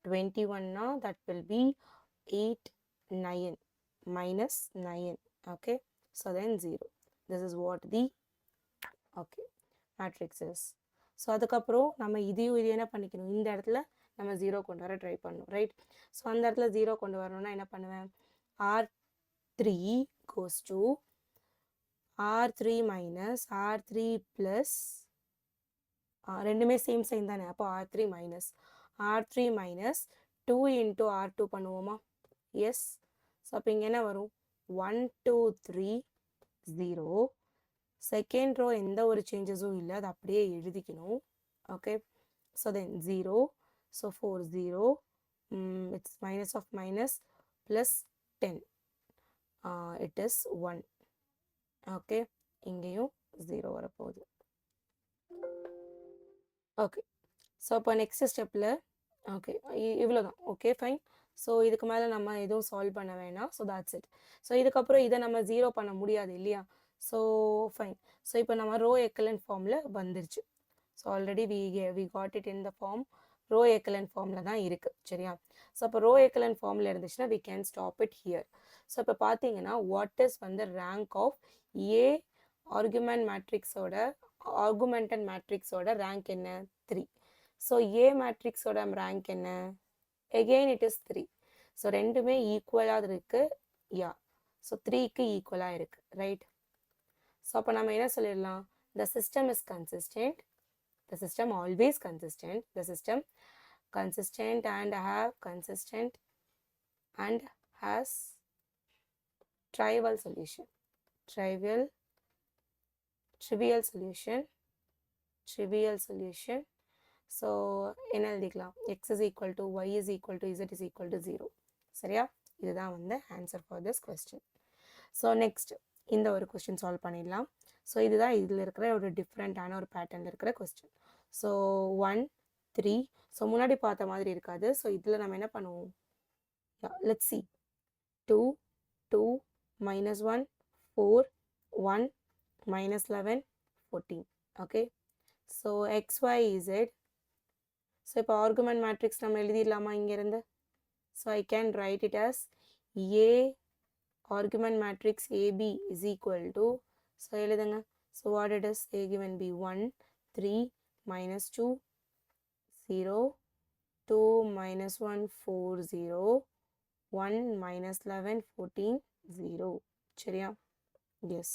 Speaker 1: 21 now that will be 8 9 minus 9. okay, so then 0. this is what the okay matrix is. So அதுக்கப்புறம் நம்ம இதையும் இது என்ன பண்ணிக்கணும், இந்த இடத்துல நம்ம 0 கொண்டு வர ட்ரை பண்ணணும், ரைட்? ஸோ அந்த இடத்துல 0 கொண்டு வரணும்னா என்ன பண்ணுவேன்? R3 goes to R3 minus R3 plus ரெண்டுமே சேம் சைன் தானே, அப்போ R3 minus R3 minus 2 into R2 பண்ணுவோமா? எஸ். ஸோ அப்போ இங்கே என்ன வரும்? 1 2 3 0. செகண்ட் ரோ எந்த ஒரு சேஞ்சஸும் இல்லை, அது அப்படியே எழுதிக்கணும். Okay, so then 0. So 4 0, it's minus of minus plus 10, it is 1. Okay, இங்கேயும் 0 வரப்போகுது. ஓகே, ஸோ அப்போ நெக்ஸ்ட் ஸ்டெப்பில் ஓகே இவ்வளோதான். Okay fine. ஸோ இதுக்கு மேலே நம்ம எதுவும் சால்வ் பண்ண வேணாம். So that's it. ஸோ இதுக்கப்புறம் இதை நம்ம 0 பண்ண முடியாது இல்லையா? So fine. ஸோ இப்போ நம்ம ரோ எக்கலன் ஃபார்மில் வந்துருச்சு. So already we got it in the form, row echelon ஃபார்மில் தான் இருக்குது, சரியா? ஸோ அப்போ ரோ எக்கலன் ஃபார்மில் இருந்துச்சுன்னா we can stop it here. So இப்போ பார்த்தீங்கன்னா வாட் இஸ் வந்து ரேங்க் ஆஃப் ஏ ஆர்குமெண்ட் மேட்ரிக்ஸோட ஆர்குமெண்டட் மேட்ரிக்ஸோட ரேங்க் என்ன? 3. ஸோ ஏ மேட்ரிக்ஸோட ரேங்க் என்ன? Again it is 3. ஸோ ரெண்டுமே ஈக்குவலாக இருக்குது, யா. ஸோ 3க்கு ஈக்குவலாக இருக்குது, ரைட்? ஸோ அப்போ நம்ம என்ன சொல்லிடலாம்? the system is consistent, the system always consistent, the system consistent and have consistent and has trivial solution, trivial solution. So என்ன எழுதிக்கலாம்? x is equal to y is equal to z is equal to 0. சரியா? இதுதான் வந்து answer for this question. So next இந்த ஒரு question solve பண்ணிடலாம். So இதுதான் இதில் இருக்கிற ஒரு டிஃப்ரெண்ட்டான ஒரு பேட்டர்னில் இருக்கிற கொஸ்டின். ஸோ 1 3, ஸோ முன்னாடி பார்த்த மாதிரி இருக்காது. ஸோ இதில் நம்ம என்ன பண்ணுவோம்? Let's see 2 2 minus 1 4 1 minus 11 14. Okay, so xy z. So இப்போ ஆர்குமெண்ட் மேட்ரிக்ஸ் நம்ம எழுதிடலாமா இங்கேருந்து? So I can write it as A argument matrix AB is equal to, so எழுதுங்க. So what it is, A given B 1 3 minus 2 0 2 minus 1 4 0 1 minus 11 14 0. சரியா? Yes.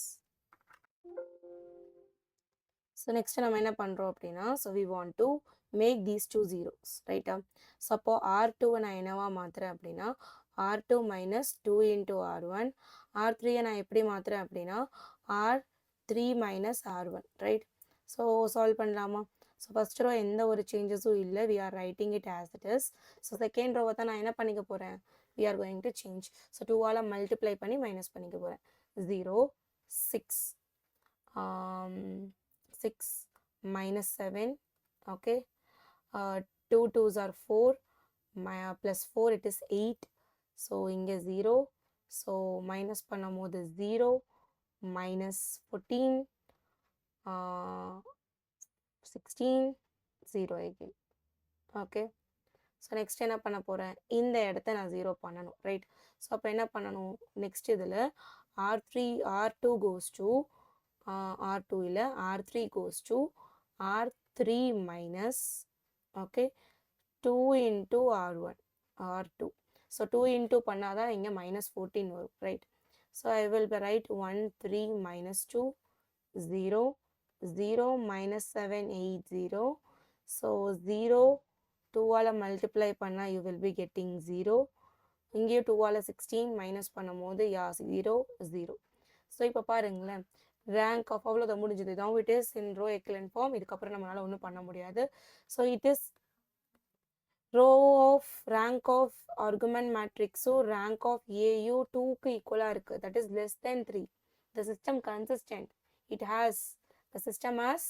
Speaker 1: So next நம்ம என்ன பண்றோம் அப்படின்னா, so we want to make these two zeros, right? So அப்போ R2 நான் என்னவா மாத்துறேன் அப்படின்னா R2 minus 2 into R1, R3 நான் எப்படி மாத்துறேன் அப்படின்னா R3 minus R1, right? So solve பண்ணலாமா? So first row எந்த ஒரு changesம் இல்லை, we are writing it as it is. So second row தான் நான் என்ன பண்ணிக்க போறேன், we are going to change. So 2 ஆல multiply பண்ணி minus பண்ணிக்க போறேன். 0 6 6 minus 7, okay, 2 2s are 4, plus 4 it is 8, so இங்க 0, so minus பண்ணும்போது 0 minus 14 16 0 again, okay. So next என்ன பண்ண போறேன், இந்த இடத்த நான் 0 பண்ணணும், right? So அப்போ என்ன பண்ணணும், next இதில் R2 goes to R2 இல்லை R3 goes to R3 minus, okay, 2 into R1 R2. So 2 into பண்ணாதான் இங்க minus 14 வரும், right? So I will write 1 3 minus 2 0 0 minus 7 8 0. So 0 2 ஆல multiply பண்ணா you will be getting 0. இங்கேயும் 2 ஆல 16 minus பண்ணும்போது 0 0. So இப்போ பாருங்களேன், rank of அவ்வளோதான் முடிஞ்சது. Now it is in row echelon form. இதுக்கப்புறம் நம்மளால ஒன்றும் பண்ண முடியாது. So it is row of rank of argument matrix. So rank of AU 2க்கு ஈக்குவலா இருக்கு. That is less than 3. The system consistent. It has the system as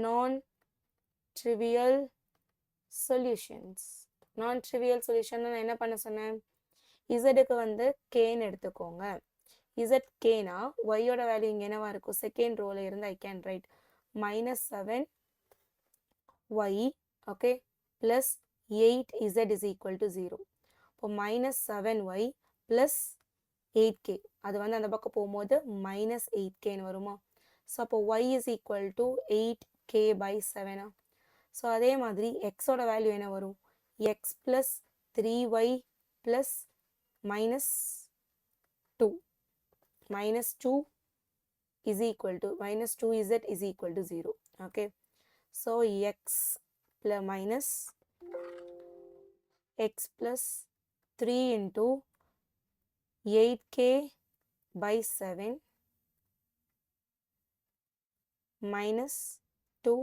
Speaker 1: non-trivial solutions. Non-trivial solution நான் என்ன பண்ண சொன்னேன், இசடுக்கு வந்து கேன்னு எடுத்துக்கோங்க. இசட் கேனா ஒய்யோட வேல்யூ இங்கே என்னவா இருக்கும், செகண்ட் ரோல இருந்து ஐ can right -7 y, okay, plus 8z is equal to 0. இப்போ -7y பிளஸ் 8k, அது வந்து அந்த பக்கம் போகும்போது -8kன்னு வருமா? ஸோ அப்போ y is equal to 8k by 7. So அதே மாதிரி எக்ஸோட வேல்யூ என்ன வரும், x plus 3y plus -2 is equal to -2z is equal to 0. Okay, so x plus minus x plus 3 into 8k by 7 minus 2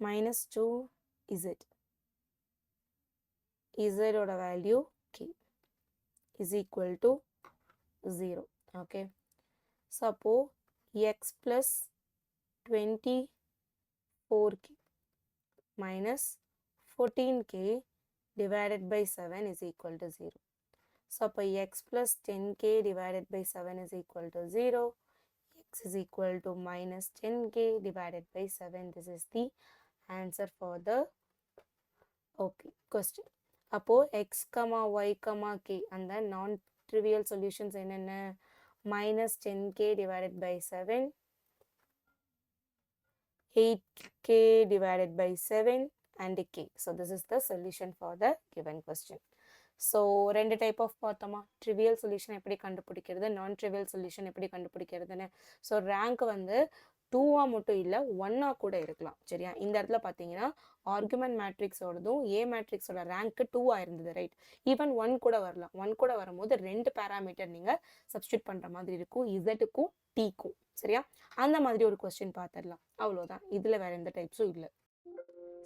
Speaker 1: minus 2z. Z oda value k is equal to 0. Okay, so x plus 24k minus 14k divided by 7 is equal to 0. So x plus 10k divided by 7 is equal to 0. X is equal to minus 10k divided by 7. This is the answer for the question. அப்போ x, y, k அந்த non-trivial solutions என்னென்ன, -10k divided by 7, 8k divided by 7 and k. So this is the solution for the given question. So ரெண்டு type of பார்த்தோமா, trivial solution எப்படி கண்டுபிடிக்கிறது, நான் trivial solution எப்படி கண்டுபிடிக்கிறதுன்னு. So rank வந்து 2ஆ மட்டும் இல்லை 1ஆ கூட இருக்கலாம், சரியா? இந்த இடத்துல பார்த்தீங்கன்னா ஆர்குமெண்ட் மேட்ரிக்ஸோடதும் ஏ மேட்ரிக்ஸோட ரேங்க் 2ஆ இருந்தது, ரைட்? ஈவன் 1 கூட வரலாம். 1 கூட வரும்போது 2 பேராமீட்டர் நீங்கள் சப்ஸ்டியூட் பண்ணுற மாதிரி இருக்கும், இசட்டுக்கும் டீக்கும், சரியா? அந்த மாதிரி ஒரு கொஸ்டின் பார்த்துடலாம், அவ்வளோதான். இதில் வேற எந்த டைப்ஸும் இல்லை.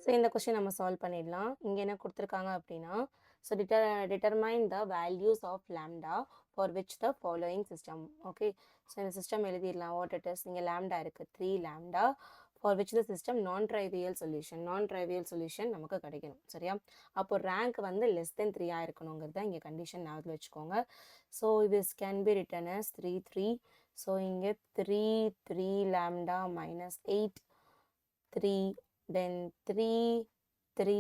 Speaker 1: ஸோ இந்த கொஸ்டின் நம்ம சால்வ் பண்ணிடலாம். இங்கே என்ன கொடுத்துருக்காங்க அப்படின்னா, so determine the values of lambda for which the following system. Okay, so இந்த system எழுதிடலாம். what it is, இங்கே lambda இருக்கு 3 lambda for which the system non-trivial solution நமக்கு கிடைக்கணும், சரியா? அப்போ rank வந்து less than 3 இருக்கணுங்கிறத இங்கே கண்டிஷன் ஞாபகம் வச்சுக்கோங்க. so this can be written as 3 3. So இங்கே 3 3 lambda minus 8 3 then 3 3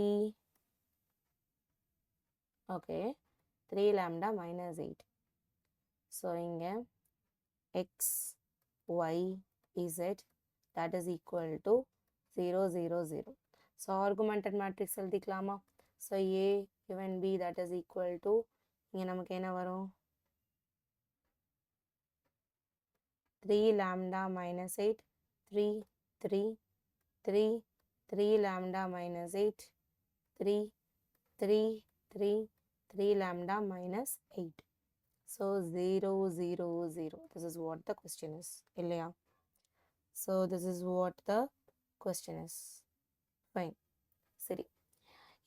Speaker 1: okay 3 lambda minus 8. So இங்கே x y z that is equal to 0 0 0. So augmented matrix எழுதிக்கலாமா? ஸோ a given b that is equal to இங்கே நமக்கு என்ன வரும்? 3 lambda minus 8 3 3 3 3 lambda minus 8 3 3 3 3 lambda minus 8. So 0 0 0. This is what the question is. இல்லையா? So this is what the question is. Fine. சரி.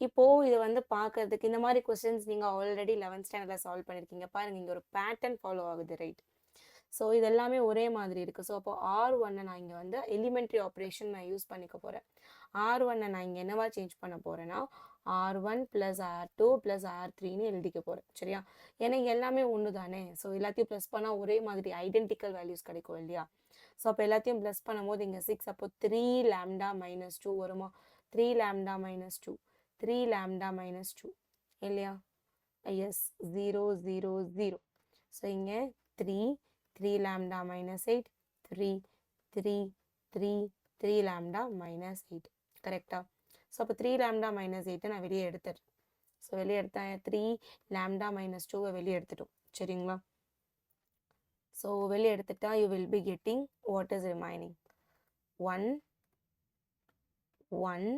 Speaker 1: இப்போ இது வந்து பார்க்கறதுக்கு இந்த மாதிரி கொஸ்டின்ஸ் நீங்க ஆல்ரெடி 11th ஸ்டாண்டர்ட்ல சால்வ் பண்ணிருக்கீங்க. பாருங்க இங்க ஒரு பேட்டர்ன் ஃபாலோ ஆகுது, ரைட்? ஸோ இது எல்லாமே ஒரே மாதிரி இருக்கு. ஸோ அப்போ R1 நான் இங்க வந்து எலிமெண்ட்ரி ஆப்ரேஷன் நான் யூஸ் பண்ணிக்க போறேன். R1 நான் இங்க என்னவா சேஞ்ச் பண்ண போறேன்னா R1 + R2 + R3ன்னு எழுதிக்க போறேன். சரியா? ஏன்னா எல்லாமே ஒன்று தானே. ஸோ எல்லாத்தையும் ப்ளஸ் பண்ணால் ஒரே மாதிரி ஐடென்டிக்கல் வேல்யூஸ் கிடைக்கும் இல்லையா? ஸோ அப்போ எல்லாத்தையும் ப்ளஸ் பண்ணும்போது இங்கே 6, அப்போ 3 lambda minus 2 வருமா? 3 lambda minus 2 3 lambda minus 2 இல்லையா? எஸ் 0 0 0. ஸோ இங்கே 3 3 lambda minus 8 3 3 3 3 lambda minus 8. கரெக்டா? ஸோ அப்போ 3 lambda minus 8 நான் வெளியே எடுத்துறேன். ஸோ வெளியே எடுத்தேன் 3 lambda minus 2 வெளியே எடுத்துட்டோம். சரிங்களா? ஸோ வெளியே எடுத்துட்டா you will be getting what is remaining 1 1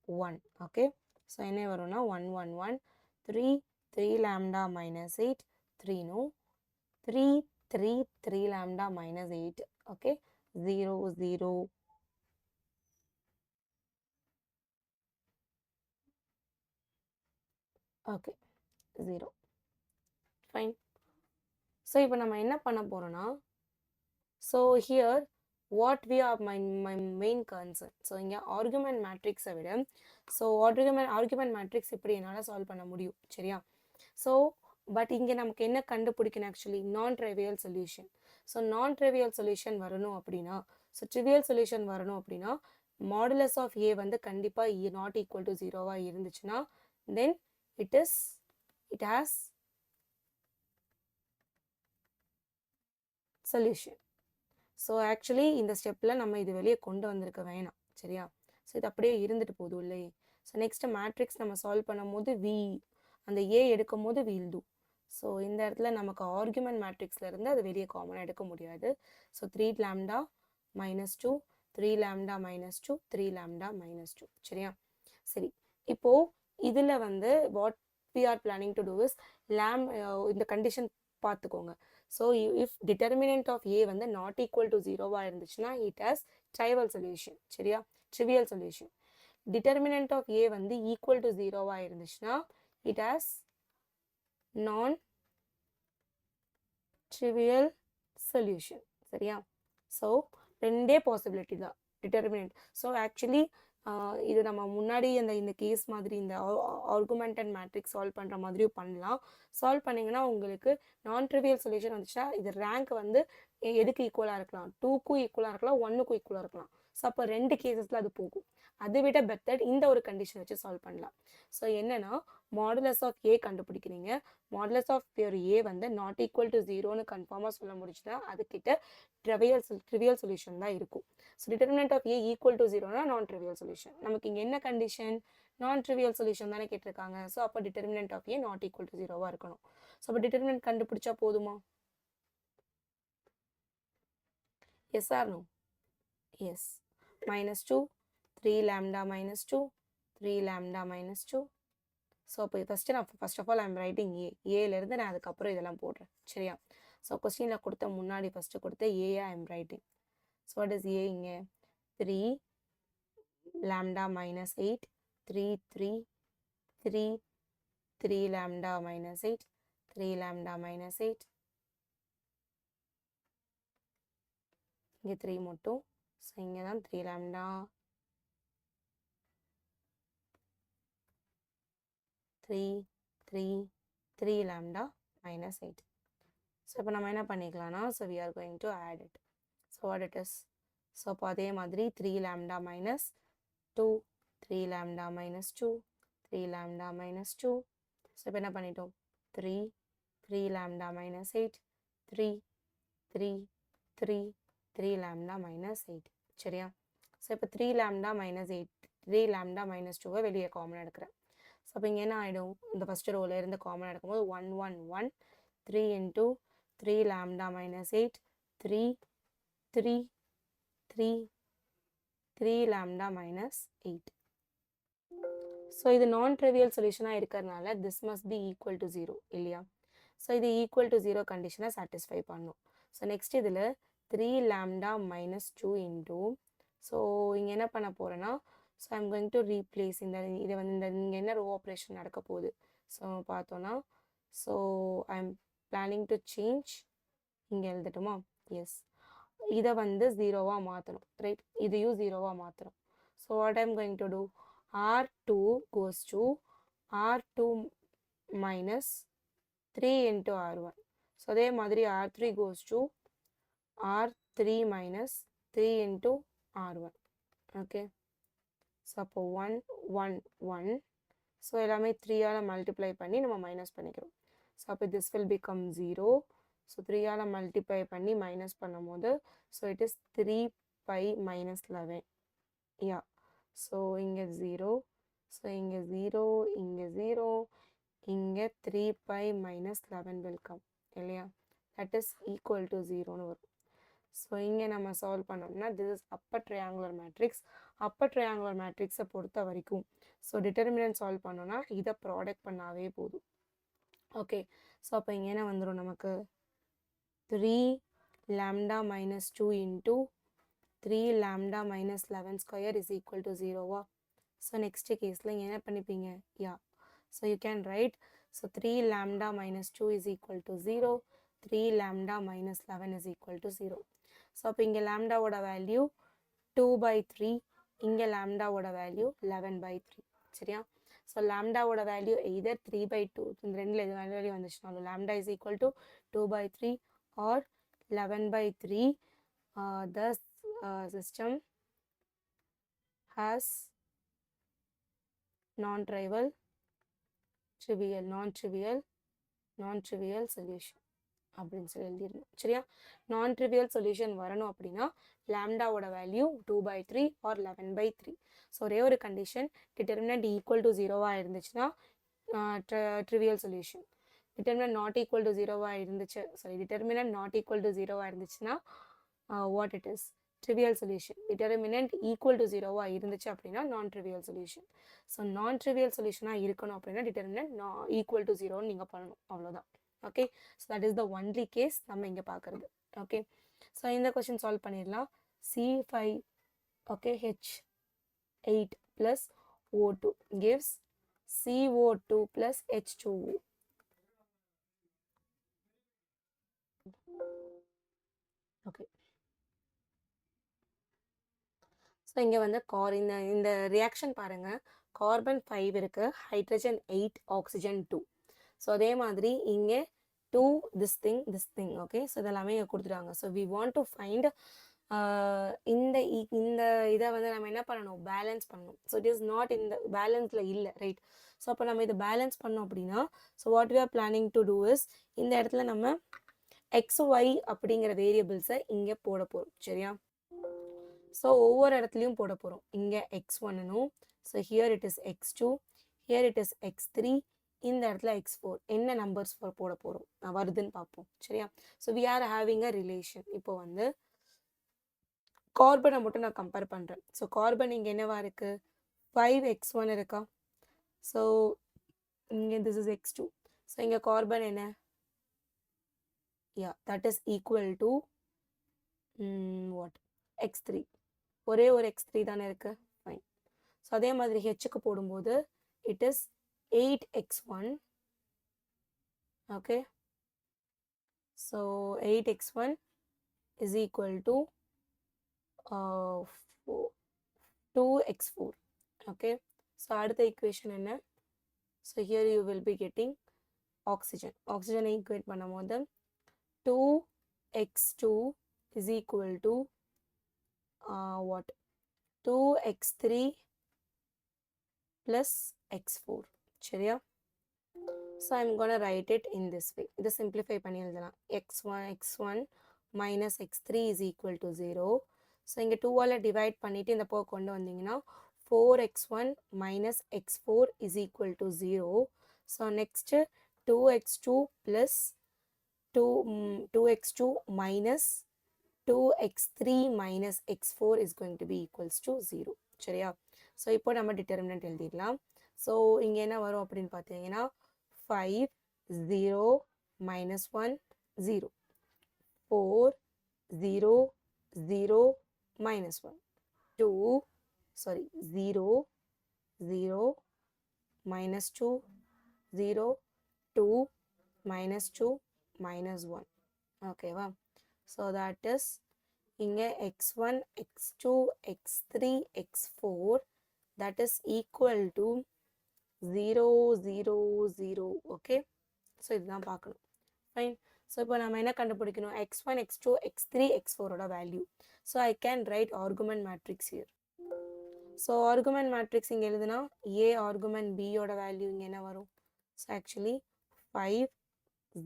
Speaker 1: 1. okay? So என்ன வரும்னா 1 1 1 3 3 lambda minus 8 3 no 3 3 3 lambda minus 8. okay? 0 0 okay 0. fine. So இப்போ நம்ம என்ன பண்ண போறோம்னா so here what we are my main concern. So இங்கே ஆர்குமெண்ட் மேட்ரிக்ஸை விட ஸோ ஆர்குமெண்ட் மேட்ரிக்ஸ் இப்படி என்னால் சால்வ் பண்ண முடியும். சரியா? ஸோ பட் இங்கே நமக்கு என்ன கண்டுபிடிக்கணும்? ஆக்சுவலி நான் trivial solution. So non trivial solution வரணும் அப்படின்னா ஸோ ட்ரிவியல் சொல்யூஷன் வரணும் அப்படின்னா மாடுலஸ் ஆஃப் ஏ வந்து கண்டிப்பாக நாட் ஈக்குவல் டு 0வா இருந்துச்சுன்னா தென் it has solution. So actually இந்த ஸ்டெப்பில் நம்ம இது வெளியே கொண்டு வந்திருக்க வேணாம். சரியா? ஸோ இது அப்படியே இருந்துட்டு போதும் இல்லையே. ஸோ நெக்ஸ்ட்டு மேட்ரிக்ஸ் நம்ம சால்வ் பண்ணும்போது அந்த ஏ எடுக்கும் போது வீல் டூ. ஸோ இந்த இடத்துல நமக்கு ஆர்குமெண்ட் மேட்ரிக்ஸ்லேருந்து அது வெளியே காமனாக எடுக்க முடியாது. So 3 lambda minus 2 3 lambda minus 2 3 lambda minus 2. சரியா? சரி, இப்போது இதில் வந்து what we are planning to do is இந்த கண்டிஷன் பார்த்துக்கோங்க. So if determinant of A வந்து நாட் ஈக்குவல் டு 0வா இருந்துச்சுன்னா இட் ஹாஸ் ட்ரைவல் சொல்யூஷன். சரியா? Trivial solution. Determinant of A வந்து ஈக்குவல் டு 0வா இருந்துச்சுன்னா இட் ஹாஸ் நான் ட்ரிவியல் சொல்யூஷன். சரியா? So ரெண்டே பாசிபிலிட்டி தான் டிட்டர்மினன்ட். ஸோ ஆக்சுவலி இது நம்ம முன்னாடி இந்த கேஸ் மாதிரி இந்த ஆர்குமெண்டட் மேட்ரிக்ஸ் சால்வ் பண்ணுற மாதிரியும் பண்ணலாம். சால்வ் பண்ணிங்கன்னா உங்களுக்கு நான் ட்ரிவியல் சொல்யூஷன் வந்துச்சுன்னா இது ரேங்க் வந்து எதுக்கு ஈக்குவலாக இருக்கலாம்? 2க்கும் ஈக்குவலாக இருக்கலாம், 1க்கும் ஈக்குவலாக இருக்கலாம். ஸோ அப்போ 2 கேசஸில் அது போகும். அதை விட பெட்டர் இந்த ஒரு கண்டிஷன் வச்சு சால்வ் பண்ணலாம். ஸோ என்னன்னா மாடுலஸ் ஆஃப் ஏ கண்டுபிடிக்கிறீங்க. மாடுலஸ் ஆஃப் ஒரு ஏ வந்து நாட் ஈக்குவல் டு 0ன்னு கன்ஃபார்மாக சொல்ல முடிச்சுன்னா அதுக்கிட்ட ட்ரிவியல் சொல்யூஷன் தான் இருக்கும். So determinant of A equal to 0னா நான் ட்ரிவியல் சொல்யூஷன். நமக்கு இங்கே என்ன கண்டிஷன்? நான் ட்ரிவியல் சொல்யூஷன் தானே கேட்டிருக்காங்க. ஸோ அப்போ determinant of A not equal to 0வா இருக்கணும். ஸோ அப்போ டிட்டர்மினன்ட் கண்டுபிடிச்சா போதுமா? Yes or no? Yes. -2 3 lambda minus 2 3 lambda minus 2. So அப்போ first of all I'm writing ஏலேருந்து நான் அதுக்கப்புறம் இதெல்லாம் போடுறேன். சரியா? ஸோ கொஸ்டினில் கொடுத்த முன்னாடி ஃபஸ்ட்டு கொடுத்த A I I'm writing. So what is A? இங்கே 3 lambda minus 8 3 3 3 3 lambda minus 8 3 lambda minus 8. இங்கே 3 மட்டும். ஸோ இங்கே தான் 3 lambda 3 3 3 lambda minus 8. ஸோ இப்போ நம்ம என்ன பண்ணிக்கலாம்னா so we are going to add it. So what it is? So அப்போ அதே மாதிரி 3 lambda minus 2, 3 lambda minus 2, 3 lambda minus 2. So இப்போ என்ன பண்ணிட்டோம் 3, 3 lambda minus 8, 3, 3, 3, 3 lambda minus 8. சரியா? ஸோ இப்போ 3 lambda minus 8, 3 lambda minus 2 வெளியே காமன் எடுக்கிறேன். ஸோ அப்போ இங்கே என்ன ஆகிடும் இந்த ஃபஸ்ட் ரோவில் இருந்து காமன் எடுக்கும்போது 1 1 1 3 into 3 lambda minus 8 3 3 3 3 lambda minus 8. So இது நான் ட்ரிவியல் சொல்யூஷனாக இருக்கிறதுனால this must be equal to 0 இல்லையா? ஸோ இது ஈக்குவல் டு 0 கண்டிஷனை சாட்டிஸ்ஃபை பண்ணும். ஸோ நெக்ஸ்ட் இதில் 3 lambda minus 2 into ஸோ இங்கே என்ன பண்ண போகிறேன்னா so I'm going to replace இதை வந்து இங்கே என்ன ரோ ஆப்ரேஷன் நடக்க போகுது ஸோ பார்த்தோன்னா so I'm planning to change இங்கே எழுதட்டுமா எஸ் இதை வந்து ஜீரோவாக மாற்றணும் ரைட் இதையும் ஜீரோவாக மாற்றணும். So what I'm going to do R2 goes to R2 minus 3 into R1. So அதே மாதிரி R3 goes to R3 minus 3 into R1. Okay so அப்போ 1 1 1 ஸோ எல்லாமே 3ஆல் மல்டிப்ளை பண்ணி நம்ம மைனஸ் பண்ணிக்கிறோம். ஸோ அப்போ திஸ் வில் பிகம் 0. ஸோ 3ஆல் multiply பண்ணி மைனஸ் பண்ணும் போது so it is 3 pi minus 11. Yeah so இங்கே 0 ஸோ இங்கே 0 இங்கே 0 இங்கே 3 pi minus 11 will come இல்லையா தட் இஸ் ஈக்குவல் டு 0ன்னு வரும். ஸோ இங்கே நம்ம சால்வ் பண்ணோம்னா this is upper triangular matrix. Upper triangular மேட்ரிக்ஸை பொறுத்த வரைக்கும் ஸோ டிட்டர்மினன்ட் சால்வ் பண்ணோன்னா இதை ப்ராடக்ட் பண்ணாவே போதும். ஓகே ஸோ அப்போ இங்கே என்ன வந்துடும் நமக்கு 3 lambda minus 2 into 3 lambda minus 11 square is equal to 0. So next case la என்ன பண்ணிப்பீங்க yeah so you can write so 3 lambda minus 2 is equal to 0, 3 lambda minus 11 is equal to 0. so அப்போ இங்க lambda ஓட value 2/3 இங்க lambda ஓட value 11/3 சரியா. so lambda ஓட value either 3/2 இந்த ரெண்டுல எது value வந்துச்சுனாலும் lambda is equal to 2/3 or 11/3. The system has non-trivial solution அப்படின்னு சொல்லி எழுதிடணும் சரியா. நான் ட்ரிவியல் சொல்யூஷன் வரணும் அப்படின்னா லாம்டாவோட வேல்யூ 2/3 ஆர் 11/3. ஸோ ஒரே ஒரு கண்டிஷன் டிட்டர்மினன்ட் ஈக்குவல் டு 0வாக இருந்துச்சுன்னா trivial solution, determinant not equal to 0வாக இருந்துச்சு டிட்டர்மினன்ட் நாட் ஈக்குவல் டு 0வாக இருந்துச்சுன்னா what it is trivial solution. Determinant equal to 0வாக இருந்துச்சு அப்படின்னா non trivial solution. So non trivial சொல்யூஷனாக இருக்கணும் அப்படின்னா டிட்டர்மினன்ட் ஈக்குவல் டு 0ன்னு நீங்கள் பண்ணணும் அவ்வளோதான். Okay so that is the only case நம்ம இங்கே பார்க்குறது. ஓகே ஸோ இந்த கொஸ்டின் சால்வ் பண்ணிடலாம். C5 okay H8 plus O2 gives CO2 plus H2O. Okay so இங்கே வந்து இந்த ரியாக்ஷன் பாருங்கள், கார்பன் 5 இருக்குது, ஹைட்ரஜன் 8, ஆக்சிஜன் 2. ஸோ அதே மாதிரி இங்கே 2 this thing ஓகே. ஸோ இதெல்லாமே இங்கே கொடுத்துருவாங்க. So we want to find இந்த இதை வந்து நம்ம என்ன பண்ணணும், பேலன்ஸ் பண்ணணும். ஸோ இட் இஸ் நாட் இந்த பேலன்ஸில் இல்லை ரைட். ஸோ அப்போ நம்ம இதை பேலன்ஸ் பண்ணோம் அப்படின்னா so what we are planning to do is இந்த இடத்துல நம்ம XY அப்படிங்கிற வேரியபிள்ஸை இங்கே போட போகிறோம் சரியா. ஸோ ஒவ்வொரு இடத்துலையும் போட போகிறோம். இங்கே X1னும் so here it is X2, here it is X3, இந்த இடத்துல X4 என்ன நம்பர்ஸ் போட போகிறோம் வருதுன்னு பார்ப்போம் சரியா. So we are having a relation. இப்போ வந்து கார்பனை மட்டும் நான் கம்பேர் பண்ணுறேன். ஸோ கார்பன் இங்கே என்னவா இருக்குது 5X1 இருக்கா. ஸோ இங்கே திஸ் இஸ் X2. ஸோ இங்கே கார்பன் என்ன yeah that is equal to what X3. ஒரே ஒரு X3 தானே இருக்கு ஃபைன். ஸோ அதே மாதிரி ஹெச்சுக்கு போடும்போது it is 8X1 okay. So 8X1 is equal to 2X4 okay. So அடுத்த equation என்ன, so here you will be getting oxygen. oxygen equate பண்ணும்போது 2x2 is equal to what? 2x3 plus x4. சரியா? So I'm going to write it in this way. இதை simplify பண்ணி எழுதலாம். x1 minus x3 is equal to 0. So இங்க 2ஆல divide பண்ணிட்டு இந்த பக்கம் கொண்டு வந்தீங்கன்னா 4x1 minus x4 is equal to 0. So next 2x2 plus 2x2 minus 2x3 minus x4 is going to be equals to 0. சரியா? So இப்போ நம்ம determinant எழுதிடலாம். So இங்க என்ன வரும் அப்படின்னு பார்த்தீங்கன்னா 5 0 minus 1 0 4 0 0 minus 1 0 0 minus 2 0 2 minus 2 minus 1. Okay va? So that is இங்க x1 x2 x3 x4 that is equal to 0 0 0. okay, so இதுதான் பார்க்கணும். fine. so இப்போ நம்ம என்ன கண்டுபிடிக்கணும்? x1 x2 x3 x4 ஓட value. so I can write argument matrix here. so argument matrix இங்க எழுதுனா a argument b ஓட வேல்யூ இங்க என்ன வரும்? so actually 5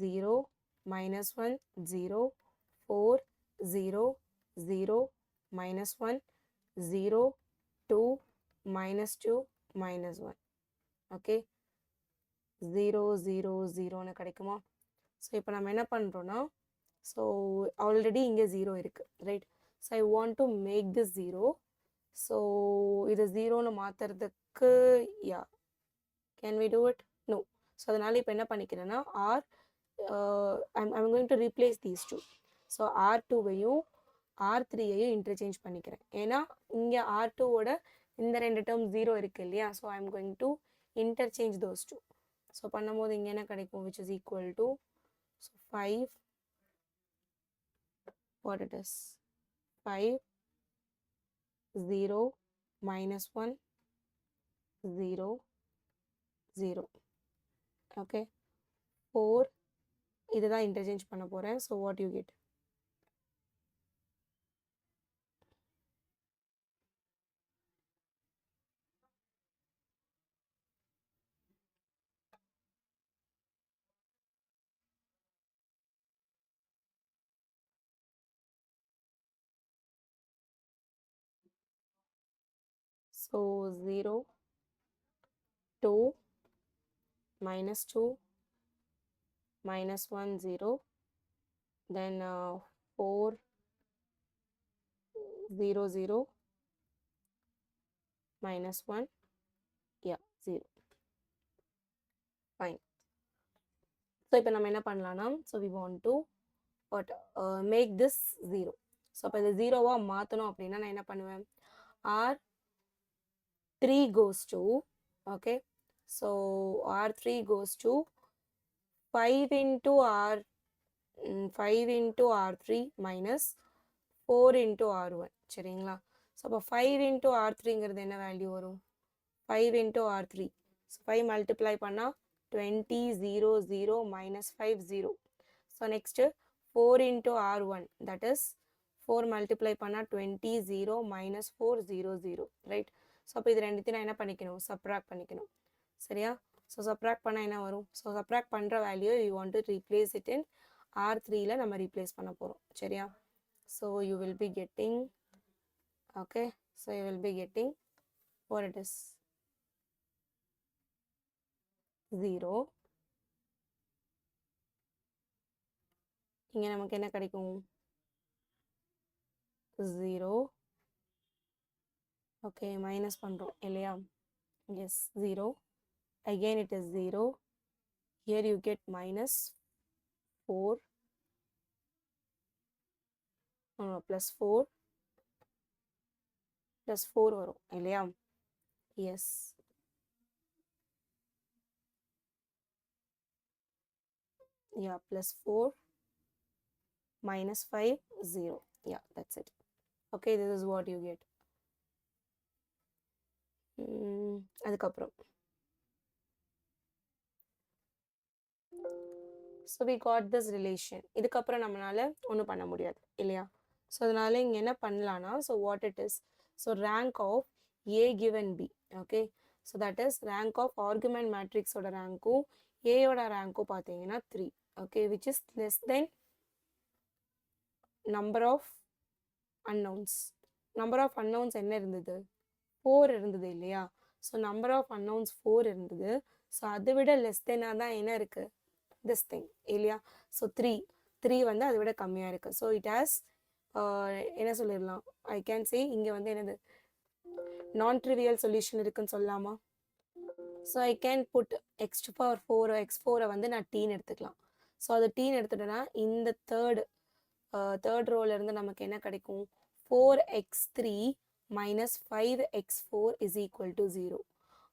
Speaker 1: 0 minus 1 0 4 0 0 minus 1 0 2 minus 2 minus 1. okay, 0 0 0 னு கிடைக்குமா? ஸோ இப்போ நம்ம என்ன பண்ணுறோன்னா, ஸோ ஆல்ரெடி இங்கே 0 இருக்குது, right? So I want to make this 0. So இது 0ன்னு மாற்றுறதுக்கு yeah can we do it? No. So அதனால் இப்போ என்ன பண்ணிக்கிறேன்னா I'm going to replace these two. So R2வையும் R3ஐயும் இன்டர்சேஞ்ச் பண்ணிக்கிறேன். ஏன்னா இங்கே R2ஓட இந்த ரெண்டு டேர்ம் 0 இருக்குது இல்லையா? So I'm going to interchange those two. so பண்ணும்போது இங்க என்ன கிடைக்கும்? which is equal to so 5 what it is 5 0 minus 1 0 0. okay, 4 இதுதான் interchange பண்ண போறேன். so what you get? so 0 2 minus 2 minus 1 0 then 4 0 0 minus 1 yeah 0. fine. so இப்போ நம்ம என்ன பண்ணலாம்னா so we want to what make this 0. so அப்போ இது 0வா மாற்றணும் அப்படின்னா நான் என்ன பண்ணுவேன்? R3 goes to okay, so R3 goes to 5 into R3 minus 4 into R1. சரிங்களா? ஸோ அப்போ 5 into R3ங்கிறது என்ன வேல்யூ வரும்? 5 into R3. ஸோ 5 மல்டிப்ளை பண்ணால் 20 0 0 minus 5 0. So next 4 into R1 that is 4 multiply பண்ணால் 20 0 minus 4 0 0. ரைட்? ஸோ அப்போ இது ரெண்டுத்தையும் நான் என்ன பண்ணிக்கணும்? சப்ராக்ட் பண்ணிக்கணும். சரியா? ஸோ சப்ராக்ட் பண்ணால் என்ன வரும்? ஸோ சப்ராக்ட் பண்ணுற value you want to replace it in R3ல நம்ம ரீப்ளேஸ் பண்ண போகிறோம். சரியா? So you will be getting okay, so you will be getting what it is 0. இங்க நமக்கு என்ன கிடைக்கும்? 0 okay, minus பண்றோம் இல்லையா? yes 0 again it is 0. here you get minus 4 plus 4 plus 4 வரும் இல்லையா? yes yeah plus 4 minus 5 0. yeah that's it. okay, this is what you get. அதுக்கப்புறம் so we got this relation. இதுக்கப்புறம் நம்மளால ஒன்றும் பண்ண முடியாது இல்லையா? ஸோ அதனால இங்கே என்ன பண்ணலான்னா, so what it is, so rank of A given B. Okay, so that is rank of argument மேட்ரிக்ஸோட ரேங்க்கும் ஏயோட ரேங்க்கும் பார்த்தீங்கன்னா 3. Okay, which is less then number of unknowns. Number of unknowns என்ன இருந்தது? 4 இருந்தது இல்லையா? ஸோ நம்பர் ஆஃப் அன்னவுன்ஸ் 4 இருந்தது. ஸோ அதை விட லெஸ் தென்னாக தான் என்ன இருக்குது, திஸ் திங் இல்லையா? ஸோ 3 வந்து அதை விட கம்மியாக இருக்குது. ஸோ இட் ஹாஸ் என்ன சொல்லிடலாம், ஐ கேன் சே இங்கே வந்து என்னது நான் ட்ரிவியல் சொல்யூஷன் இருக்குன்னு சொல்லலாமா? So I can put x to power 4 x4 வந்து நான் டீன்னு எடுத்துக்கலாம். ஸோ அது டீன்னு எடுத்துட்டோன்னா இந்த தேர்ட் ரோலேருந்து நமக்கு என்ன கிடைக்கும், 4x3 minus 5x4 is equal to 0.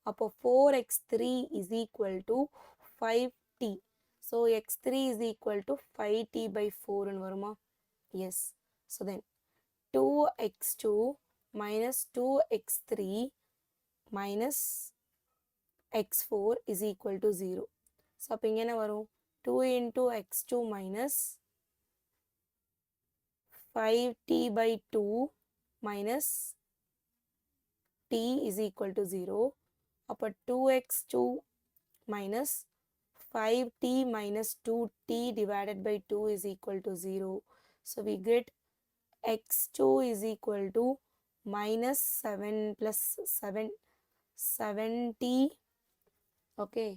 Speaker 1: அப்போ 4x3 is equal to 5t. So x3 is equal to 5t by 4 ன்னு வருமா? Yes. So then 2x2 minus 2x3 minus x4 is equal to 0. So அப்போ இங்கே என்ன வரும், 2 into x2 minus 5t by 2 minus t is equal to 0. அப்போ 2x2 minus 5t minus 2t divided by 2 is equal to 0. So we get x2 is equal to minus 7 plus 7, 70. Okay,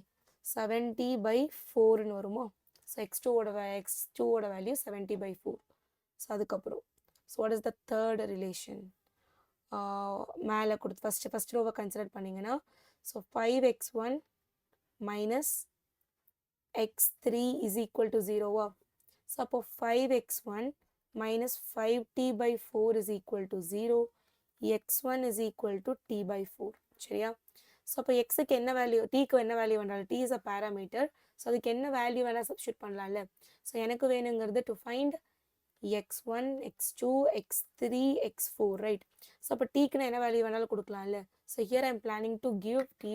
Speaker 1: 70 by 4 ன்னு வருமா? So x2 ஓட value 70 by 4. So அதுக்கப்புறம் so what is the third relation? மேலே கொடுத்து first ரோவை consider பண்ணிங்கன்னா, so 5x1 minus x3 is equal to 0வா? ஸோ அப்போ 5x1 minus 5t by 4 is equal to 0. x1 is equal to t by 4. சரியா? So அப்போ எக்ஸுக்கு என்ன வேல்யூ, டீக்கு என்ன வேல்யூ வேண்டாலும், T is a parameter. So அதுக்கு என்ன வேல்யூ வேணால் சப்ஸ்டியூட் பண்ணலாம்ல. ஸோ எனக்கு வேணுங்கிறது to find x1, x2, x3, x4, right? So அப்போ டீக்குன்னு என்ன வேல்யூ வேணாலும் கொடுக்கலாம்ல. So here I'm planning to give T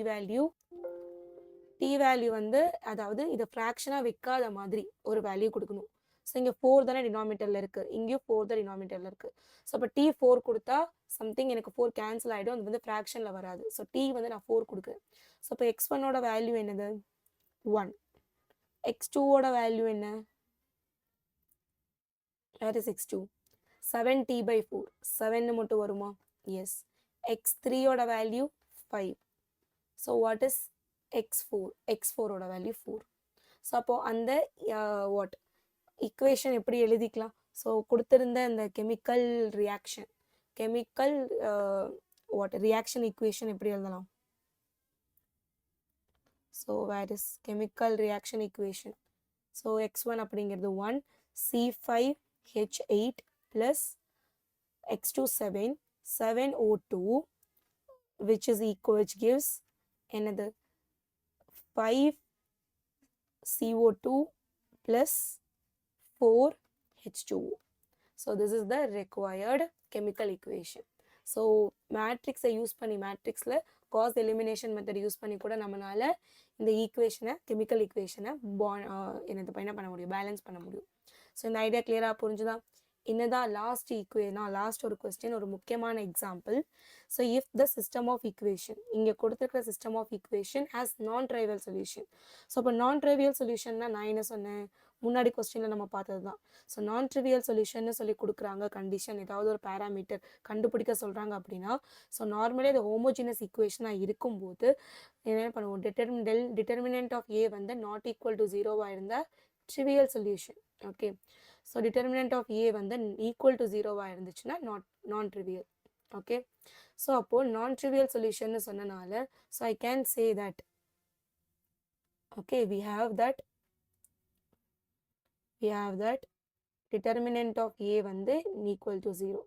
Speaker 1: value வந்து, அதாவது இதை ஃப்ராக்ஷனாக வைக்காத மாதிரி ஒரு வேல்யூ கொடுக்கணும். ஸோ இங்கே 4 தானே டினாமினேட்டரில் இருக்குது, இங்கேயும் 4 தான் டினாமினேட்டரில் இருக்குது. ஸோ அப்போ டி 4 கொடுத்தா சம்திங் எனக்கு 4 கேன்சல் ஆகிடும், அது வந்து ஃப்ராக்ஷனில் வராது. ஸோ டி வந்து நான் 4 கொடுக்குறேன். ஸோ அப்போ x1ஓட வேல்யூ என்னது, 1. x2ஓட வேல்யூ என்ன, that is x2, 7t by 4, 7 மட்டும் வருமா? Yes. x3 ஓட value 5. So what is x4? x4 ஓட வேல்யூ 4. ஸோ அப்போ அந்த வாட் ஈக்குவேஷன் எப்படி எழுதிக்கலாம்? ஸோ கொடுத்துருந்த அந்த கெமிக்கல் ரியாக்ஷன் ஈக்குவேஷன் எப்படி எழுதலாம்? So where is chemical reaction equation? So x1 அப்படிங்கிறது 1, C5H8 plus x2 7O2 which gives another 5CO2 plus 4H2O. So this is the required chemical equation. So மேட்ரிக்ஸை use பண்ணி, மேட்ரிக்ஸில் Gauss elimination method use பண்ணி கூட நம்மளால இந்த ஈக்குவேஷனை, chemical ஈக்குவேஷனை என்ன பண்ண முடியும், பேலன்ஸ் பண்ண முடியும். ஸோ இந்த ஐடியா கிளியராக புரிஞ்சுதா? என்னதான் லாஸ்ட் ஒரு கொஸ்டின், ஒரு முக்கியமான example. So if the system of equation, இங்கே கொடுத்துருக்கிற system of equation has non trivial solution. So அப்போ நான் ட்ரைவியல் சொல்யூஷன்னா நான் என்ன சொன்னேன், முன்னாடி கொஸ்டினில் நம்ம பார்த்தது தான். ஸோ நான் ட்ரிவியல் சொல்யூஷன் சொல்லி கொடுக்குறாங்க, கண்டிஷன் ஏதாவது ஒரு பேராமீட்டர் கண்டுபிடிக்க சொல்கிறாங்க அப்படின்னா, ஸோ நார்மலி அது ஹோமோஜினஸ் ஈக்குவேஷனாக இருக்கும்போது என்ன பண்ணுவோம், டிட்டர்மினன்ட் ஆஃப் ஏ வந்து நாட் ஈக்குவல் டு 0வாக இருந்தால் trivial solution. Okay, so determinant of A வந்து ஈக்குவல் டு 0வாக இருந்துச்சுன்னா நான் ட்ரிவியல். ஓகே, ஸோ அப்போது நான் ட்ரிவியல் சொல்யூஷன் சொன்னனால, so I can say that okay we have that determinant of a வந்து equal to 0.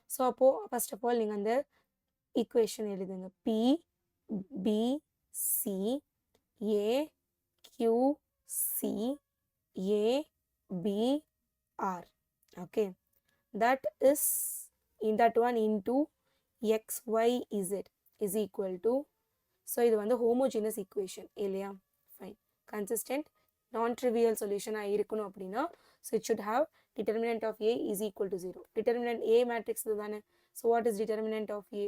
Speaker 1: ஸோ அப்போது ஃபர்ஸ்ட் ஆஃப் ஆல் நீங்கள் அந்த ஈக்குவேஷன் எழுதுங்க, p b c a q c a b r. okay, that is in that one into x y z is equal to, so இது வந்து homogeneous equation இல்லையா? Fine, consistent non-trivial solution இருக்கணும் அப்படின்னா so it should have determinant of A is equal to 0. Determinant A matrix தானே. So what is determinant of A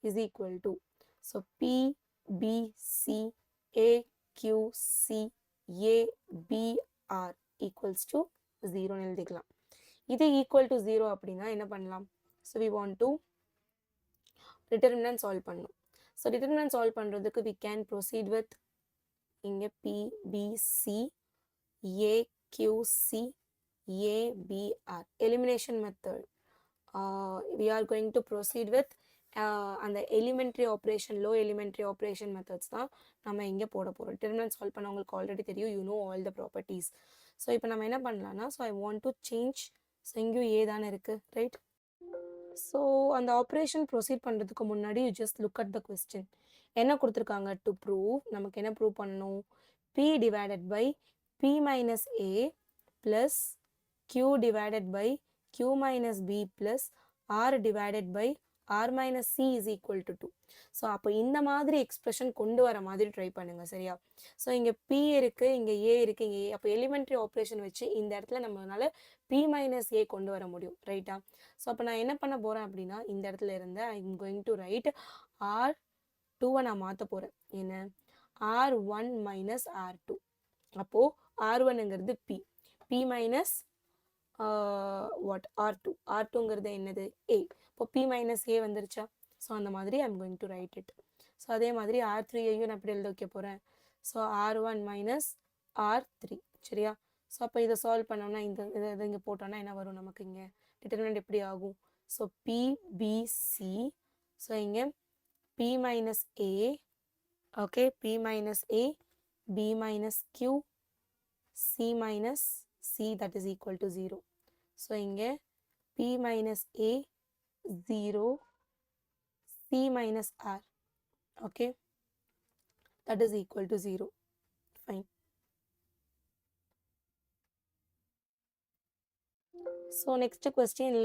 Speaker 1: is equal to so P B C A Q C A B R equals to 0 ன்னு எழுதிக்கலாம். இது equal to 0 அப்படின்னா என்ன பண்ணலாம்? So we want to determinant solve பண்ணணும். So determinant solve பண்றதுக்கு we can proceed with இங்க P B C A Q C A B R elimination method. We are going to proceed with அந்த elementary operation low elementary operation methods தான் நம்ம இங்கே போட போகிறோம். determinant solve பண்ண உங்களுக்கு ஆல்ரெடி தெரியும், you know all the properties. So இப்போ நம்ம என்ன பண்ணலாம்னா so I want to change so இங்கேயும் ஏ தானே இருக்குது ரைட். ஸோ அந்த ஆப்ரேஷன் ப்ரொசீட் பண்ணுறதுக்கு முன்னாடி you just look at the question என்ன கொடுத்துருக்காங்க. டு ப்ரூவ் நமக்கு என்ன ப்ரூவ் பண்ணணும், P divided by P minus A plus Q divided by Q minus B plus R divided by R minus C is equal to 2. So அப்போ இந்த மாதிரி expression கொண்டு வர மாதிரி ட்ரை பண்ணுங்க சரியா. ஸோ இங்கே P இருக்கு, இங்கே A இருக்கு, இங்கே A. அப்போ எலிமெண்ட்ரி ஆப்ரேஷன் வச்சு இந்த இடத்துல நம்மளால P minus A கொண்டு வர முடியும் ரைட்டா. ஸோ அப்போ நான் என்ன பண்ண போகிறேன் அப்படின்னா இந்த இடத்துல இருந்து I am going to right R2 நான் மாற்ற போகிறேன். என்ன R1 minus R2. அப்போது R1ங்கிறது P, P minus what R2, R2ங்கிறது என்னது A. இப்போ P minus A வந்துருச்சா. ஸோ அந்த மாதிரி I'm going to right it. So அதே மாதிரி R3ஐயும் நான் எப்படி எழுத வைக்க போகிறேன். ஸோ R1 minus R3 சரியா. ஸோ அப்போ இதை சால்வ் பண்ணோம்னா இந்த இதை இங்கே போட்டோம்னா என்ன வரும் நமக்கு, இங்கே டிட்டர்மினன்ட் எப்படி ஆகும். So PBC. ஸோ இங்கே P minus A, okay, P minus A, B minus Q, C minus C, that is equal to 0. So இங்கே P minus A 0, C minus R, okay, that is equal to 0. Fine. So next question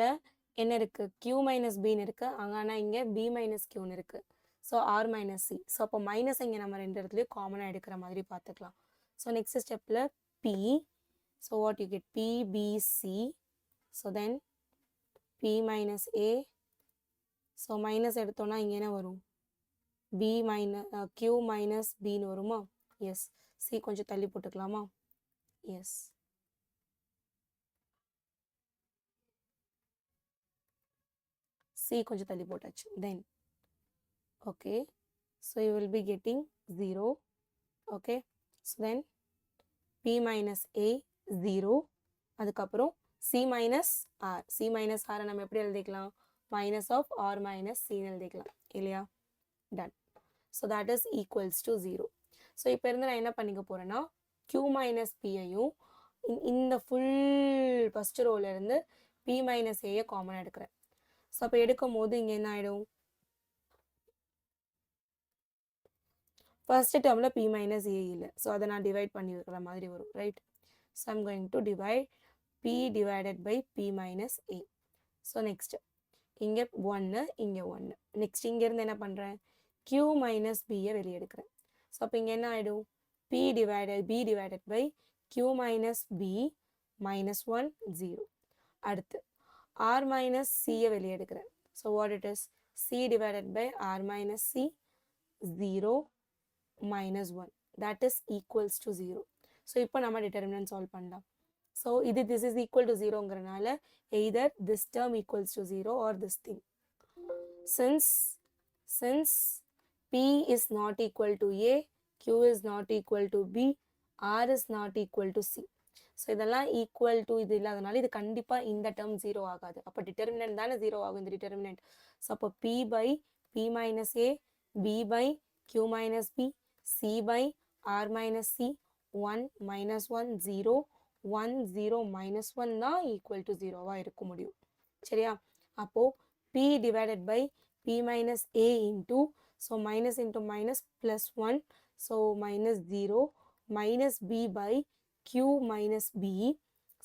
Speaker 1: என்ன இருக்கு, Q minus B இருக்கு, அங்கானா இங்கே B minus Q இருக்கு. So R minus C. So அப்போ minus இங்கே நம்ம ரெண்டு இடத்துலையும் காமனாக எடுக்கிற மாதிரி பார்த்துக்கலாம். ஸோ நெக்ஸ்ட் ஸ்டெப்பில் P. So what you get PBC. So then P minus A. So minus எடுத்தோன்னா இங்கே என்ன வரும், B minus Q minus Bன்னு வருமா. எஸ். C கொஞ்சம் தள்ளி போட்டுக்கலாமா. எஸ். C கொஞ்சம் தள்ளி போட்டாச்சு. தென் okay, so you will be getting 0. okay, so then P minus A 0. அதுக்கப்புறம் C minus R. C minus R நம்ம எப்படி எழுதிக்கலாம், minus of R minus C எழுதிக்கலாம் இல்லையா. done. so that is equals to 0. so இப்போ இருந்து நான் என்ன பண்ணிக்க போறேன்னா Q minus P ஐயும் இந்த full first rowல இருந்து P minus A காமன் எடுக்கிறேன். ஸோ அப்போ எடுக்கும் போது இங்கே என்ன ஆகிடும், ஃபர்ஸ்ட் டேர்மில் P minus A இல்லை. ஸோ அதை நான் டிவைட் பண்ணி வைக்கிற மாதிரி வரும் right. So I'm going to divide P divided by P minus A. So next இங்கே 1, இங்கே 1. நெக்ஸ்ட் இங்கேருந்து என்ன பண்ணுறேன், Q minus Bயை வெளியே எடுக்கிறேன். ஸோ அப்போ இங்கே என்ன ஆகிடும், B divided by Q minus B minus 1 0. அடுத்து R minus Cயை வெளியே எடுக்கிறேன். So what it is, C divided by R minus C 0 minus 1, that is equals to 0. so இப்போ நம்ம determinant solve பண்ணலாம். so this is equal to 0ங்கிறனால either this term equals to 0 or this thing. since P is not equal to A, Q is not equal to B, R is not equal to C. so இதெல்லாம் equal to இது இல்லாதனால இது கண்டிப்பா இந்த term 0 ஆகாது. அப்போ determinant தானே 0 ஆகும் இந்த determinant. so அப்போ P by P minus A, B by Q minus B, C by R minus C, 1 minus 1 0, 1 0 minus 1 தான் equal to 0வா இருக்க முடியும் சரியா. அப்போ P divided by P minus A into, so minus into minus plus 1, so minus 0 minus B by Q minus B,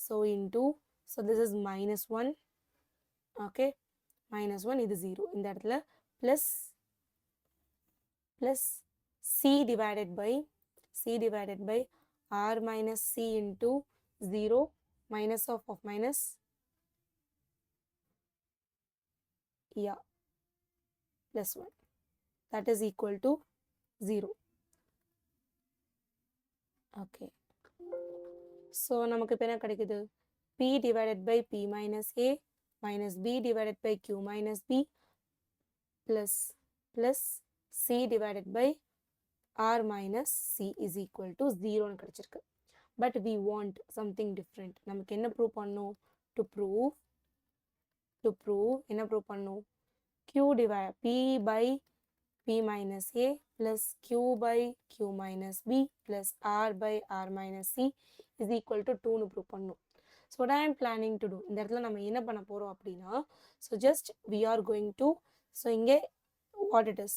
Speaker 1: so into, so this is minus 1, okay, minus 1 இது 0. இந்த இடத்துல plus C divided by r minus c into 0 minus of minus, yeah, plus 1, that is equal to 0. Okay, so நமக்கு இப்ப என்ன கிடைக்குது? p divided by p minus a minus b divided by q minus b plus c divided by r minus c is equal to 0 னு கிடைச்சிருக்கு. But we want something different. நமக்கு என்ன prove பண்ணணும்? To prove என்ன prove பண்ணணும்? q divide p by p minus a plus q by q minus b plus r by r minus c is equal to 2 னு prove பண்ணணும். So what I am planning to do, இந்த இடத்துல நம்ம என்ன பண்ண போறோம் அப்படின்னா, so just we are going to, so இங்கே what it is,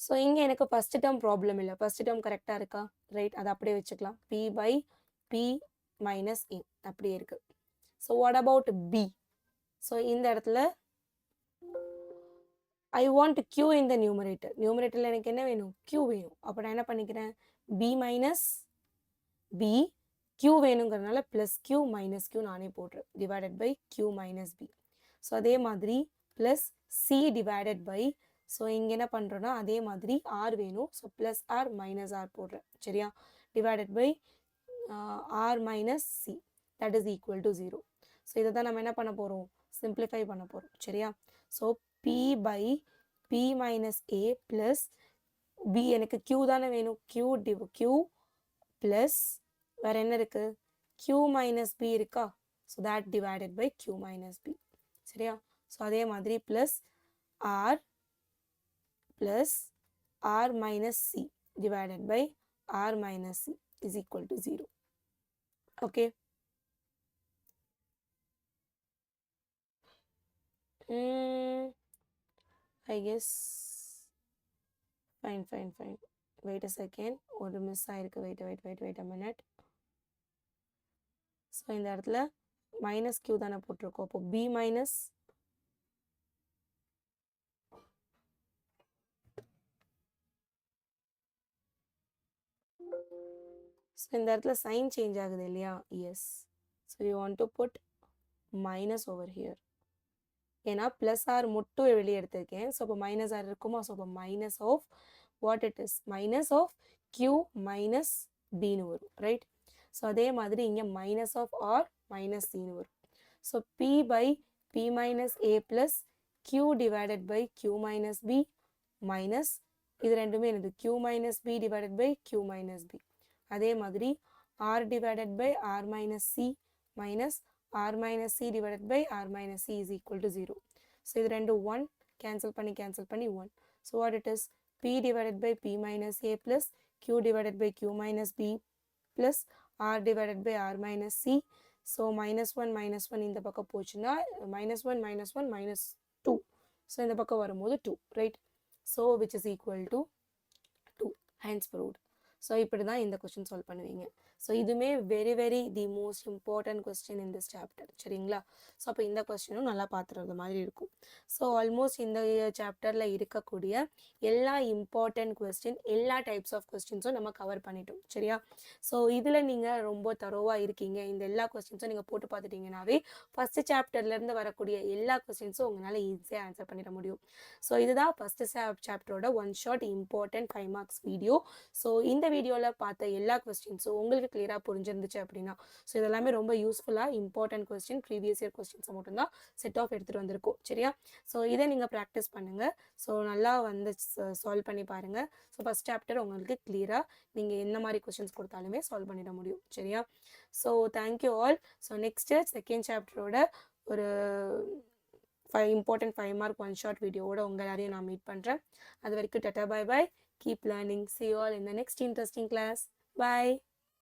Speaker 1: so இங்கே எனக்கு first term problem இல்லை, first term கரெக்டாக இருக்கா, ரைட், அதை அப்படியே வச்சுக்கலாம், p by p minus a அப்படியே இருக்கு. So what about b? So இந்த இடத்துல I want q in the numerator. Numeratorல எனக்கு என்ன வேணும்? q வேணும். அப்போ நான் என்ன பண்ணிக்கிறேன்? b minus b, q வேணுங்கிறதுனால plus q minus q நானே போடுறேன், divided by q minus b. So அதே மாதிரி plus c divided by, so இங்கே என்ன பண்ணுறோன்னா அதே மாதிரி r வேணும், so plus r minus r போடுறேன், சரியா, divided by r minus c, that is equal to 0. So இதை தான் நம்ம என்ன பண்ண போகிறோம்? சிம்பிளிஃபை பண்ண போகிறோம், சரியா. So p by p minus a plus b, எனக்கு q தானே வேணும், q plus வேறு என்ன இருக்குது, q minus b இருக்கா, so that divided by q minus b, சரியா. ஸோ அதே மாதிரி plus r minus c divided by r minus c is equal to 0. Okay. I guess fine. Wait a second, ஒரு miss ஆயிருக்கு, wait a minute. So இந்த இடத்துல minus q தானே போட்டிருக்கோம், அப்போ b minus ஸோ இந்த இடத்துல சைன் சேஞ்ச் ஆகுது இல்லையா, yes. So you want to put minus over here, ஏன்னா ப்ளஸ் ஆர் மட்டும் வெளியே எடுத்திருக்கேன், ஸோ இப்போ மைனஸ் ஆர் இருக்குமா, ஸோ இப்போ minus of what it is, minus of q minus பின்னு வரும், ரைட். ஸோ அதே மாதிரி இங்கே மைனஸ் ஆஃப் ஆர் மைனஸ் சின்னு வரும். So p by p minus a plus q divided by q minus b minus, இது ரெண்டுமே என்னது, q minus b divided by q minus b. அதே மாதிரி r divided by r minus c minus r minus c divided by r minus c is equal to 0. So இது ரெண்டு 1 cancel பண்ணி 1. So what it is, p divided by p minus a plus q divided by q minus b plus r divided by r minus c. So minus 1 இந்த பக்கம் போச்சுன்னா minus 1 minus 2. So இந்த பக்கம் வரும்போது 2, right. So which is equal to 2, hence proved. So இப்படி தான் இந்த question solve பண்ணுவீங்க. ஸோ இதுவுமே very the most important question in this chapter, சரிங்களா. ஸோ அப்போ இந்த கொஸ்டினும் நல்லா பார்த்துறது மாதிரி இருக்கும். ஸோ ஆல்மோஸ்ட் இந்த சாப்டரில் இருக்கக்கூடிய எல்லா இம்பார்ட்டன்ட் கொஸ்டின், எல்லா டைப்ஸ் ஆஃப் கொஸ்டின்ஸும் நம்ம கவர் பண்ணிட்டோம், சரியா. ஸோ இதில் நீங்கள் ரொம்ப தரோவாக இருக்கீங்க, இந்த எல்லா கொஸ்டின்ஸும் நீங்கள் போட்டு பார்த்துட்டிங்கனாவே ஃபஸ்ட்டு சாப்டர்லேருந்து வரக்கூடிய எல்லா கொஸ்டின்ஸும் உங்களால் ஈஸியாக ஆன்சர் பண்ணிட முடியும். ஸோ இதுதான் ஃபஸ்ட்டு சாப்டரோட 1 short important 5 marks video. So இந்த வீடியோவில் பார்த்த எல்லா கொஸ்டின்ஸும் உங்களுக்கு கிளியராக புரிஞ்சிருந்துச்சு அப்படின்னா, ஸோ இதெல்லாமே ரொம்ப யூஸ்ஃபுல்லாக இம்பார்ட்டன்ட் கொஸ்டின், ப்ரீவியஸ் இயர் கொஸ்டின்ஸை மட்டும்தான் செட் ஆஃப் எடுத்துகிட்டு வந்திருக்கோம், சரியா. ஸோ இதை நீங்கள் ப்ராக்டிஸ் பண்ணுங்கள். ஸோ நல்லா வந்து சால்வ் பண்ணி பாருங்கள். ஸோ ஃபஸ்ட் சாப்டர் உங்களுக்கு கிளியராக நீங்கள் என்ன மாதிரி கொஸ்டின்ஸ் கொடுத்தாலுமே சால்வ் பண்ணிட முடியும், சரியா. So thank you all. So next second சாப்டரோட ஒரு இம்பார்ட்டன்ட் 5 மார்க் 1 ஷார்ட் வீடியோவோட உங்கள் எல்லாரையும் நான் மீட் பண்ணுறேன். அது வரைக்கும் டாடா, bye. Keep learning. See you all in the next interesting class. Bye.